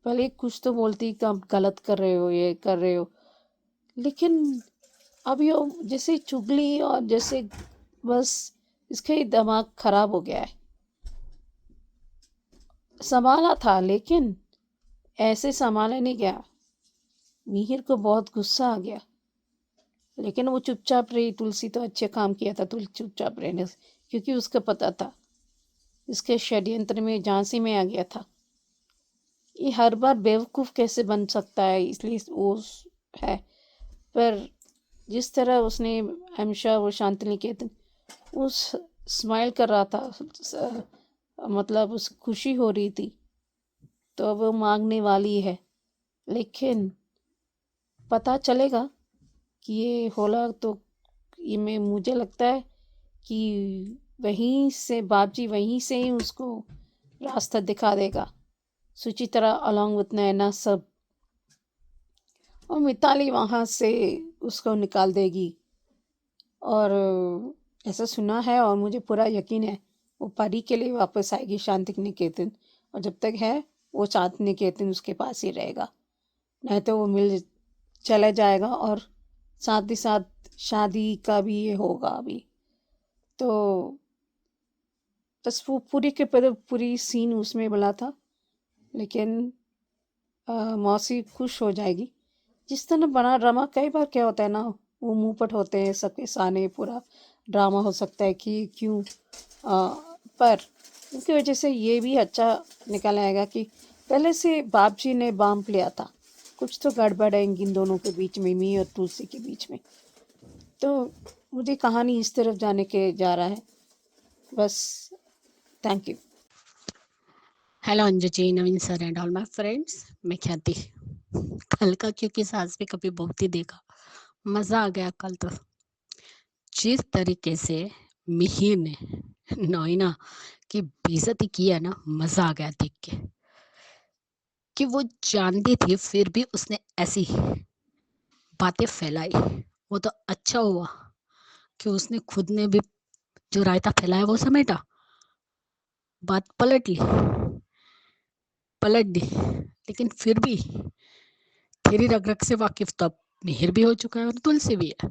पहले कुछ तो बोलती कि आप गलत कर रहे हो, ये कर रहे हो, लेकिन अब ये जैसे चुगली और जैसे बस इसका ही दिमाग खराब हो गया है। संभाला था लेकिन ऐसे संभाला नहीं गया। मिहिर को बहुत गुस्सा आ गया, लेकिन वो चुपचाप रही। तुलसी तो अच्छे काम किया था तुलसी चुपचाप रहने से, क्योंकि उसका पता था इसके षड्यंत्र में झांसी में आ गया था। ये हर बार बेवकूफ़ कैसे बन सकता है, इसलिए वो है। पर जिस तरह उसने हमेशा वो शांति निकेतन उस स्माइल कर रहा था, मतलब उस खुशी हो रही थी, तो वो मांगने वाली है। लेकिन पता चलेगा कि ये होला तो ये में मुझे लगता है कि वहीं से बापजी वहीं से ही उसको रास्ता दिखा देगा। सुचित्रा अलॉन्ग विथ नैना सब, और मिताली वहाँ से उसको निकाल देगी। और ऐसा सुना है और मुझे पूरा यकीन है वो परी के लिए वापस आएगी शांति निकेतन, और जब तक है वो शांति निकेतन उसके पास ही रहेगा। नहीं तो वो मिल चला जाएगा और साथ ही साथ शादी का भी ये होगा अभी। तो बस वो पूरी के पूरी सीन उसमें बना था। लेकिन मौसी खुश हो जाएगी। जिस तरह बना ड्रामा कई बार क्या होता है ना, वो मुंहपट होते हैं सबके सामने, पूरा ड्रामा हो सकता है कि क्यों, पर उसकी वजह से ये भी अच्छा निकल आएगा कि पहले से बाप जी ने बांप लिया था। कुछ तो गड़बड़ है इन दोनों के बीच में, मी और तुलसी के बीच में। तो मुझे कहानी इस तरफ जाने के जा रहा है बस। Thank you. Hello Anju ji, Naveen sir and all my friends, मैं ख्याति। कल का क्योंकि सास भी कभी बहुत ही देखा, मजा आ गया कल तो। जिस तरीके से मिहिर ने नोइना की बेइज्जती की है ना, मजा आ गया देख के। कि वो जानती थी फिर भी उसने ऐसी बातें फैलाई। वो तो अच्छा हुआ कि उसने खुद ने भी जो रायता फैलाया वो समेटा, बात पलट दी। लेकिन फिर भी तेरी रग रग से वाकिफ तो अब मिहिर भी हो चुका है और तुलसी भी है।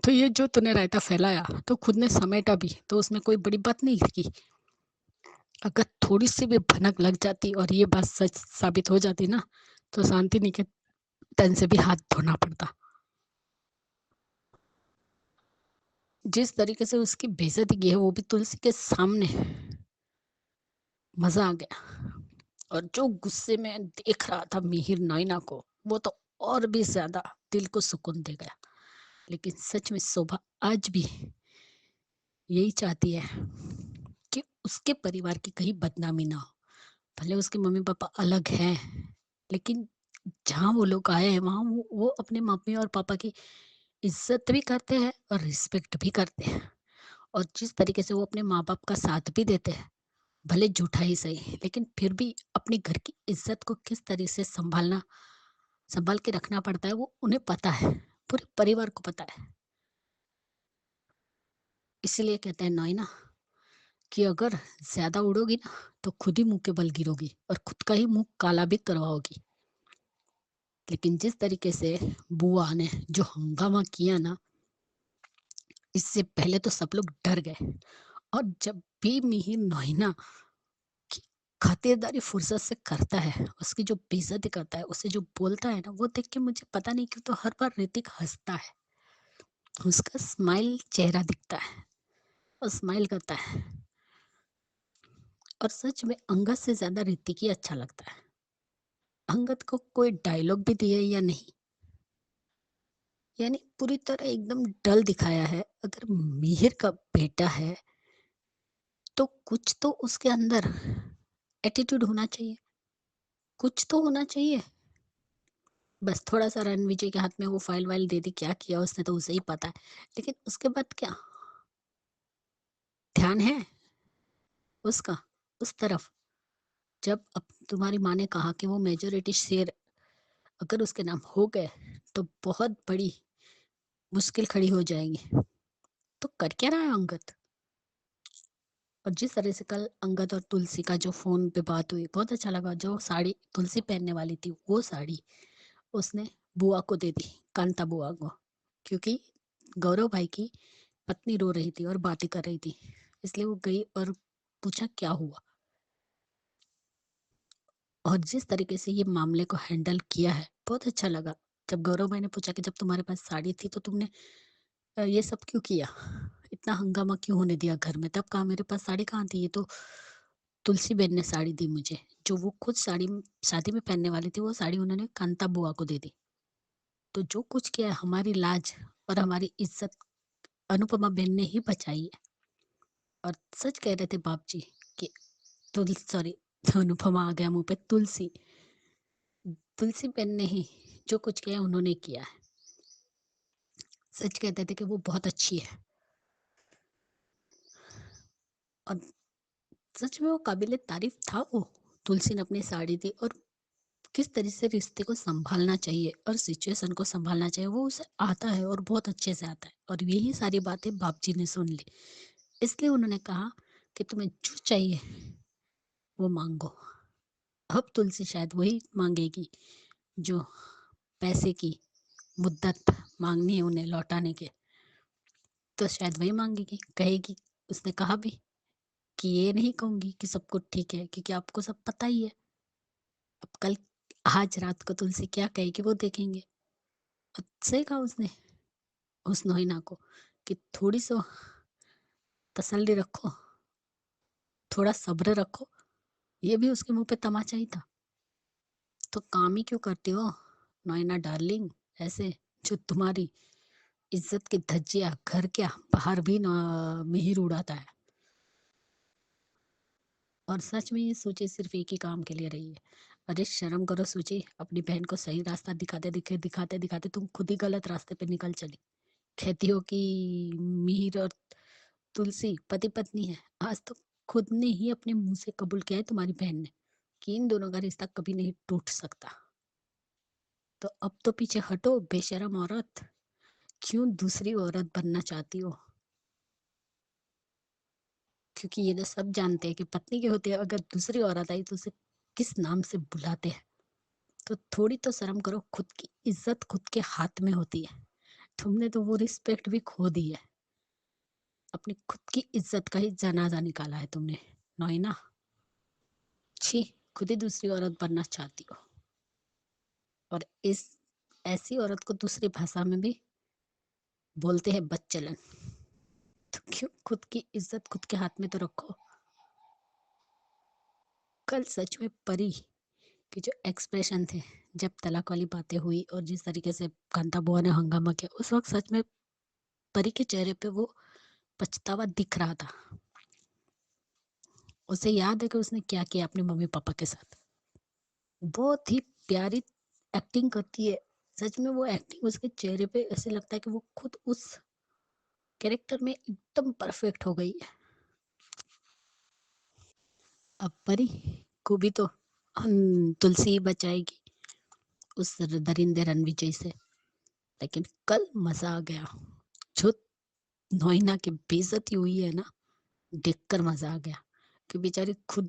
तो ये जो तूने रायता फैलाया तो खुद ने समेटा भी, तो उसमें कोई बड़ी बात नहीं की। अगर थोड़ी सी भी भनक लग जाती और ये बात सच साबित हो जाती ना, तो शांति निकेतन से भी हाथ धोना पड़ता। जिस तरीके से उसकी बेइज्जती की है वो भी तुलसी के सामने, मजा आ गया। और जो गुस्से में देख रहा था मिहिर नैना को, वो तो और भी ज्यादा दिल को सुकून दे गया। लेकिन सच में शोभा आज भी यही चाहती है कि उसके परिवार की कहीं बदनामी ना हो। भले उसके मम्मी पापा अलग हैं, लेकिन जहाँ वो लोग आए हैं वहाँ वो अपने मम्मी और पापा की इज्जत भी करते हैं और रिस्पेक्ट भी करते हैं। और जिस तरीके से वो अपने माँ बाप का साथ भी देते हैं, भले झूठा ही सही, लेकिन फिर भी अपने घर की इज्जत को किस तरह से संभाल के रखना पड़ता है वो उन्हें पता है, पूरे परिवार को पता है। इसीलिए कहते हैं नैना कि अगर ज्यादा उड़ोगी ना तो खुद ही मुंह के बल गिरोगी और खुद का ही मुंह काला भी करवाओगी। लेकिन जिस तरीके से बुआ ने जो हंगामा किया ना, इससे पहले तो सब लोग डर गए। और जब भी मिहिर नैना की खातिरदारी फुर्सत से करता है, उसकी जो बेइज्जती करता है, उसे जो बोलता है ना, वो देख के मुझे पता नहीं क्यों तो हर बार ऋतिक हंसता है। उसका स्माइल चेहरा दिखता है और स्माइल करता है। और सच में अंगद से ज्यादा ऋतिक ही अच्छा लगता है। अंगद को कोई डायलॉग भी दिया या नहीं, यानी पूरी तरह एकदम डल दिखाया है। अगर मिहिर का बेटा है तो कुछ तो उसके अंदर एटीट्यूड होना चाहिए, कुछ तो होना चाहिए। बस थोड़ा सा रणविजय के हाथ में वो फाइल वाइल दे दी, क्या किया उसने तो उसे ही पता है। लेकिन उसके बाद क्या, ध्यान है उसका उस तरफ? जब अब तुम्हारी माँ ने कहा कि वो मेजॉरिटी शेयर अगर उसके नाम हो गए तो बहुत बड़ी मुश्किल खड़ी हो जाएगी। तो कर क्या रहा है अंगद? और जिस तरह से कल अंगद और तुलसी का जो फोन पे बात हुई, बहुत अच्छा लगा। जो साड़ी तुलसी पहनने वाली थी वो साड़ी उसने बुआ को दे दी, कांता बुआ को, क्योंकि गौरव भाई की पत्नी रो रही थी और बातें कर रही थी, इसलिए वो गई और पूछा क्या हुआ। और जिस तरीके से ये मामले को हैंडल किया है बहुत अच्छा लगा। जब गौरव भाई ने पूछा कि जब तुम्हारे पास साड़ी थी तो तुमने ये सब क्यों किया, इतना हंगामा क्यों होने दिया घर में, तब कहा मेरे पास साड़ी कहाँ थी, ये तो तुलसी बहन ने साड़ी दी मुझे। जो वो खुद साड़ी शादी में पहनने वाली थी वो साड़ी उन्होंने कांता बुआ को दे दी। तो जो कुछ किया है, हमारी लाज और हमारी इज्जत अनुपमा बहन ने ही बचाई है। और सच कह रहे थे बाप जी कि सॉरी अनुपमा आ गया मुंह पे, तुलसी बहन ने ही जो कुछ किया उन्होंने किया है। सच कहते थे कि वो बहुत अच्छी है और सच में वो काबिले तारीफ था। वो तुलसी ने अपनी साड़ी दी और किस तरह से रिश्ते को संभालना चाहिए और सिचुएशन को संभालना चाहिए वो उसे आता है और बहुत अच्छे से आता है। और यही सारी बातें बाप जी ने सुन ली, इसलिए उन्होंने कहा कि तुम्हें जो चाहिए वो मांगो। अब तुलसी शायद वही मांगेगी जो पैसे की मुद्दत मांगनी है उन्हें लौटाने के, तो शायद वही मांगेगी, कहेगी। उसने कहा भी कि ये नहीं कहूंगी कि सब कुछ ठीक है, क्योंकि आपको सब पता ही है। अब कल आज रात को तुलसी क्या कहेगी वो देखेंगे। और सही कहा उसने उस नोहिना को कि थोड़ी सी तसल्ली रखो, थोड़ा सब्र रखो। ये भी उसके मुंह पे तमाचा ही था। तो काम ही क्यों करती हो नोहिना डार्लिंग ऐसे, जो तुम्हारी इज्जत की धज्जियां घर क्या बाहर भी मिहिर उड़ाता है। और सच में ये सोची सिर्फ एक ही काम के लिए रही है। अरे शर्म करो सोची, अपनी बहन को सही रास्ता दिखाते दिखाते तुम खुद ही गलत रास्ते पे निकल चली। कहती हो कि मिहिर और तुलसी पति पत्नी है, आज तो खुद ने ही अपने मुंह से कबूल किया है तुम्हारी बहन ने कि इन दोनों का रिश्ता कभी नहीं टूट सकता। तो अब तो पीछे हटो बेशरम औरत, क्यों दूसरी औरत बनना चाहती हो? क्योंकि ये तो सब जानते हैं कि पत्नी के होते अगर दूसरी औरत आई तो उसे किस नाम से बुलाते हैं। तो थोड़ी तो शर्म करो, खुद की इज्जत खुद के हाथ में होती है। तुमने तो वो रिस्पेक्ट भी खो दी है, अपनी खुद की इज्जत का ही जनाजा निकाला है तुमने नोइना। छी, खुद ही दूसरी औरत बनना चाहती हो। और इस ऐसी औरत को दूसरी भाषा में भी बोलते हैं बदचलन। तो क्यों खुद की इज्जत खुद के हाथ में तो रखो। कल सच में परी के जो एक्सप्रेशन थे जब तलाक वाली बातें हुई और जिस तरीके से कांता बुआ ने हंगामा किया, उस वक्त सच में परी के चेहरे पे वो पछतावा दिख रहा था। उसे याद है कि उसने क्या किया अपने मम्मी पापा के साथ। बहुत ही प्यारी एक्टिंग करती है, सच में वो एक्टिंग उसके चेहरे पे ऐसे लगता है कि वो खुद उस कैरेक्टर में एकदम परफेक्ट हो गई है। अब परी को भी तो तुलसी बचाएगी उस दरिंदे रणविजय से। लेकिन कल मजा आ गया, जो नोइना की बेइज्जती हुई है ना, देखकर मजा आ गया कि बेचारी खुद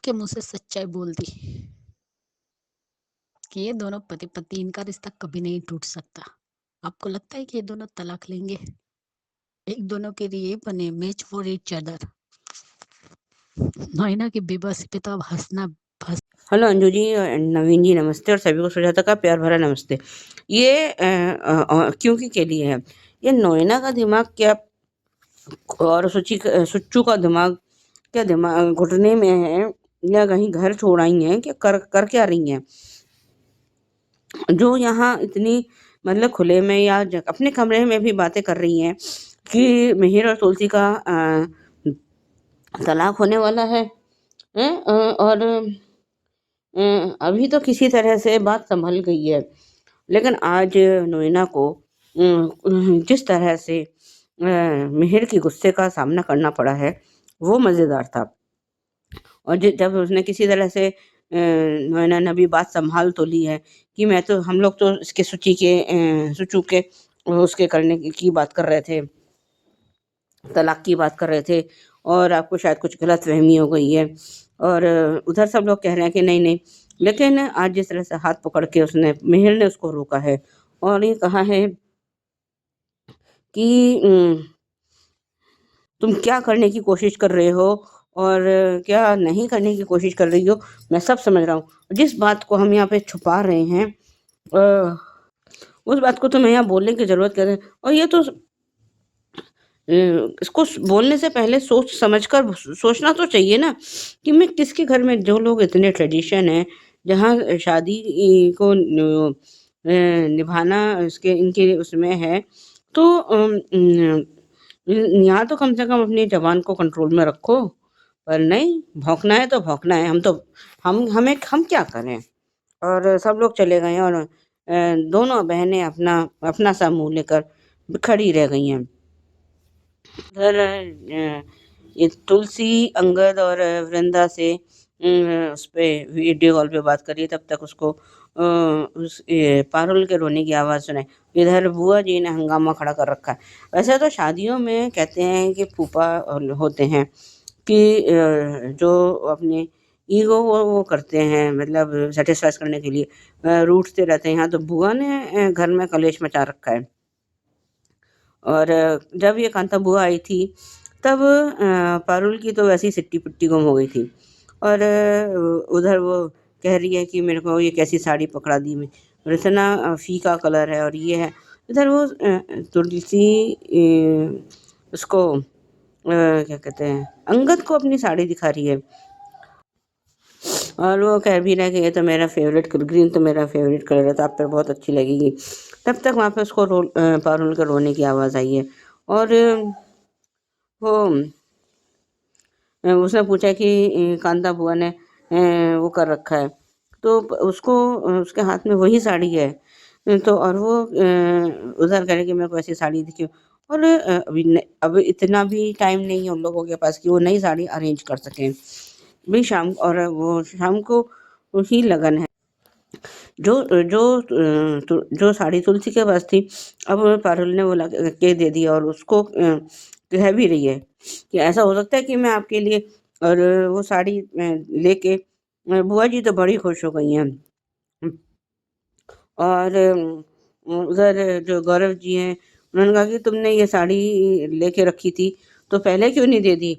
के मुंह से सच्चाई बोल दी कि ये दोनों पति पत्नी, इनका रिश्ता कभी नहीं टूट सकता। आपको लगता है कि ये दोनों तलाक लेंगे? एक दोनों के लिए बने, मैच फॉर ईच अदर। नोइना की बेबसी पे तो अब हंसना हेलो अंजू जी, नवीन जी नमस्ते और सभी को सुजाता का प्यार भरा नमस्ते। ये क्योंकि के लिए है ये नोएना का दिमाग क्या और सुच्चू का दिमाग क्या दिमाग घुटने में है या कहीं घर छोड़ आई हैं, क्या कर क्या रही हैं जो यहाँ इतनी मतलब खुले में या अपने कमरे में भी बातें कर रही हैं कि मिहिर और तुलसी का तलाक होने वाला है, और अभी तो किसी तरह से बात संभल गई है। लेकिन आज नोएना को जिस तरह से मिहिर के गुस्से का सामना करना पड़ा है, वो मज़ेदार था। और जब उसने किसी तरह से नैना ने अभी बात संभाल तो ली है कि मैं तो हम लोग तो इसके सुचू के उसके करने की बात कर रहे थे, तलाक की बात कर रहे थे, और आपको शायद कुछ गलतफ़हमी हो गई है। और उधर सब लोग कह रहे हैं कि नहीं, लेकिन आज जिस तरह से हाथ पकड़ के मिहिर ने उसको रोका है और ये कहा है कि तुम क्या करने की कोशिश कर रहे हो और क्या नहीं करने की कोशिश कर रही हो, मैं सब समझ रहा हूँ। जिस बात को हम यहाँ पे छुपा रहे हैं उस बात को तुम्हें यहाँ बोलने की ज़रूरत क्या है? और ये तो इसको बोलने से पहले सोच समझ कर सोचना तो चाहिए ना कि मैं किसके घर में, जो लोग इतने ट्रेडिशन है, जहाँ शादी को निभाना इसके इनके उसमें है, तो यहाँ तो कम से कम अपनी ज़बान को कंट्रोल में रखो। पर नहीं, भौंकना है तो भौंकना है। हम क्या करें? और सब लोग चले गए और दोनों बहनें अपना सा मुँह लेकर खड़ी रह गई हैं। उधर ये तुलसी, अंगद और वृंदा से उस पे वीडियो कॉल पे बात कर रही है, तब तक उसको पारुल के रोने की आवाज़ सुनाई। इधर बुआ जी ने हंगामा खड़ा कर रखा है। वैसे तो शादियों में कहते हैं कि फूफा होते हैं कि जो अपने ईगो वो करते हैं, मतलब सेटिस्फाई करने के लिए रूठते रहते हैं। यहाँ तो बुआ ने घर में कलेश मचा रखा है। और जब ये कांता बुआ आई थी तब पारुल की तो वैसे ही सिट्टी-पिट्टी गुम हो गई थी। और उधर वो कह रही है कि मेरे को ये कैसी साड़ी पकड़ा दी और इतना फीका कलर है और ये है। इधर वो तुलसी उसको क्या कहते हैं, अंगद को अपनी साड़ी दिखा रही है और वो कह भी रहा है कि ये तो मेरा फ़ेवरेट ग्रीन तो मेरा फ़ेवरेट कलर है, तो आप पे बहुत अच्छी लगेगी। तब तक वहाँ पे उसको पारुल के रोने की आवाज़ आई है और वो उसने पूछा कि कांता बुआ ने वो कर रखा है, तो उसको उसके हाथ में वही साड़ी है। तो और वो उधर कह रहे कि मेरे को ऐसी साड़ी दिखी और अब इतना भी टाइम नहीं है उन लोगों के पास कि वो नई साड़ी अरेंज कर सकें। भी शाम और वो शाम को ही लगन है। जो साड़ी तुलसी के पास थी, अब पारुल ने वो ला के दे दी और उसको कह भी रही है कि ऐसा हो सकता है कि मैं आपके लिए, और वो साड़ी लेके बुआ जी तो बड़ी खुश हो गई हैं। और उधर जो गौरव जी हैं, उन्होंने कहा कि तुमने ये साड़ी लेके रखी थी, तो पहले क्यों नहीं दे दी?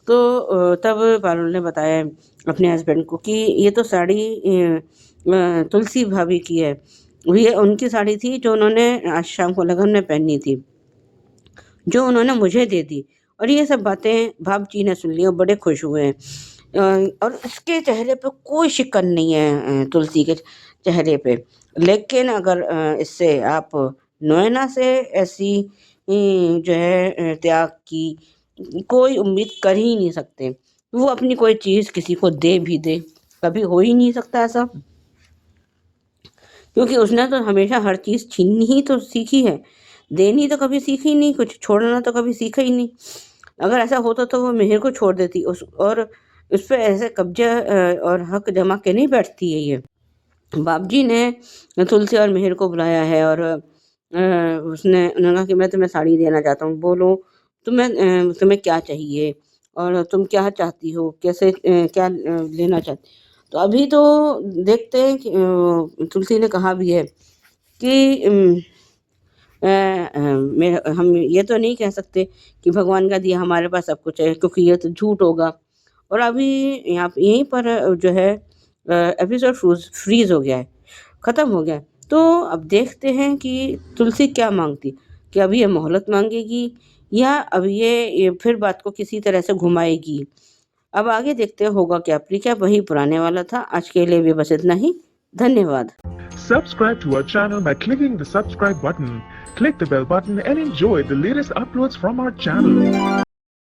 तो तब पारुल ने बताया अपने हस्बैंड को कि ये तो साड़ी तुलसी भाभी की है। ये उनकी साड़ी थी जो उन्होंने आज शाम को लगन में पहनी थी, जो उन्होंने मुझे दे दी। और ये सब बातें भाप जी ने सुन ली और बड़े खुश हुए हैं। और उसके चेहरे पे कोई शिकन नहीं है तुलसी के चेहरे पे। लेकिन अगर इससे आप नैना से ऐसी जो है त्याग की कोई उम्मीद कर ही नहीं सकते। वो अपनी कोई चीज़ किसी को दे भी दे, कभी हो ही नहीं सकता ऐसा, क्योंकि उसने तो हमेशा हर चीज़ छीननी ही तो सीखी है, देनी तो कभी सीखी नहीं, कुछ छोड़ना तो कभी सीखा ही नहीं। अगर ऐसा होता तो वो मिहिर को छोड़ देती और उस पे ऐसे कब्जा और हक जमा के नहीं बैठती है ये। बाबूजी ने तुलसी और मिहिर को बुलाया है और उन्होंने कहा कि मैं तुम्हें साड़ी देना चाहता हूँ, बोलो तुम्हें क्या चाहिए और तुम क्या चाहती हो, कैसे क्या लेना चाहती। तो अभी तो देखते हैं कि तुलसी ने कहा भी है कि हम ये तो नहीं कह सकते कि भगवान का दिया हमारे पास सब कुछ है, क्योंकि ये तो झूठ होगा। और अभी यहीं पर जो है एपिसोड फ्रीज़ हो गया है, ख़त्म हो गया है। तो अब देखते हैं कि तुलसी क्या माँगती, कि अभी ये मोहलत माँगेगी या अब ये फिर बात को किसी तरह से घुमाएगी। अब आगे देखते हैं होगा क्या। रिकैप वही पुराने वाला था। आज के लिए भी बस इतना ही। धन्यवाद। Subscribe to our channel by clicking the subscribe button. Click the bell button and enjoy the latest uploads from our channel.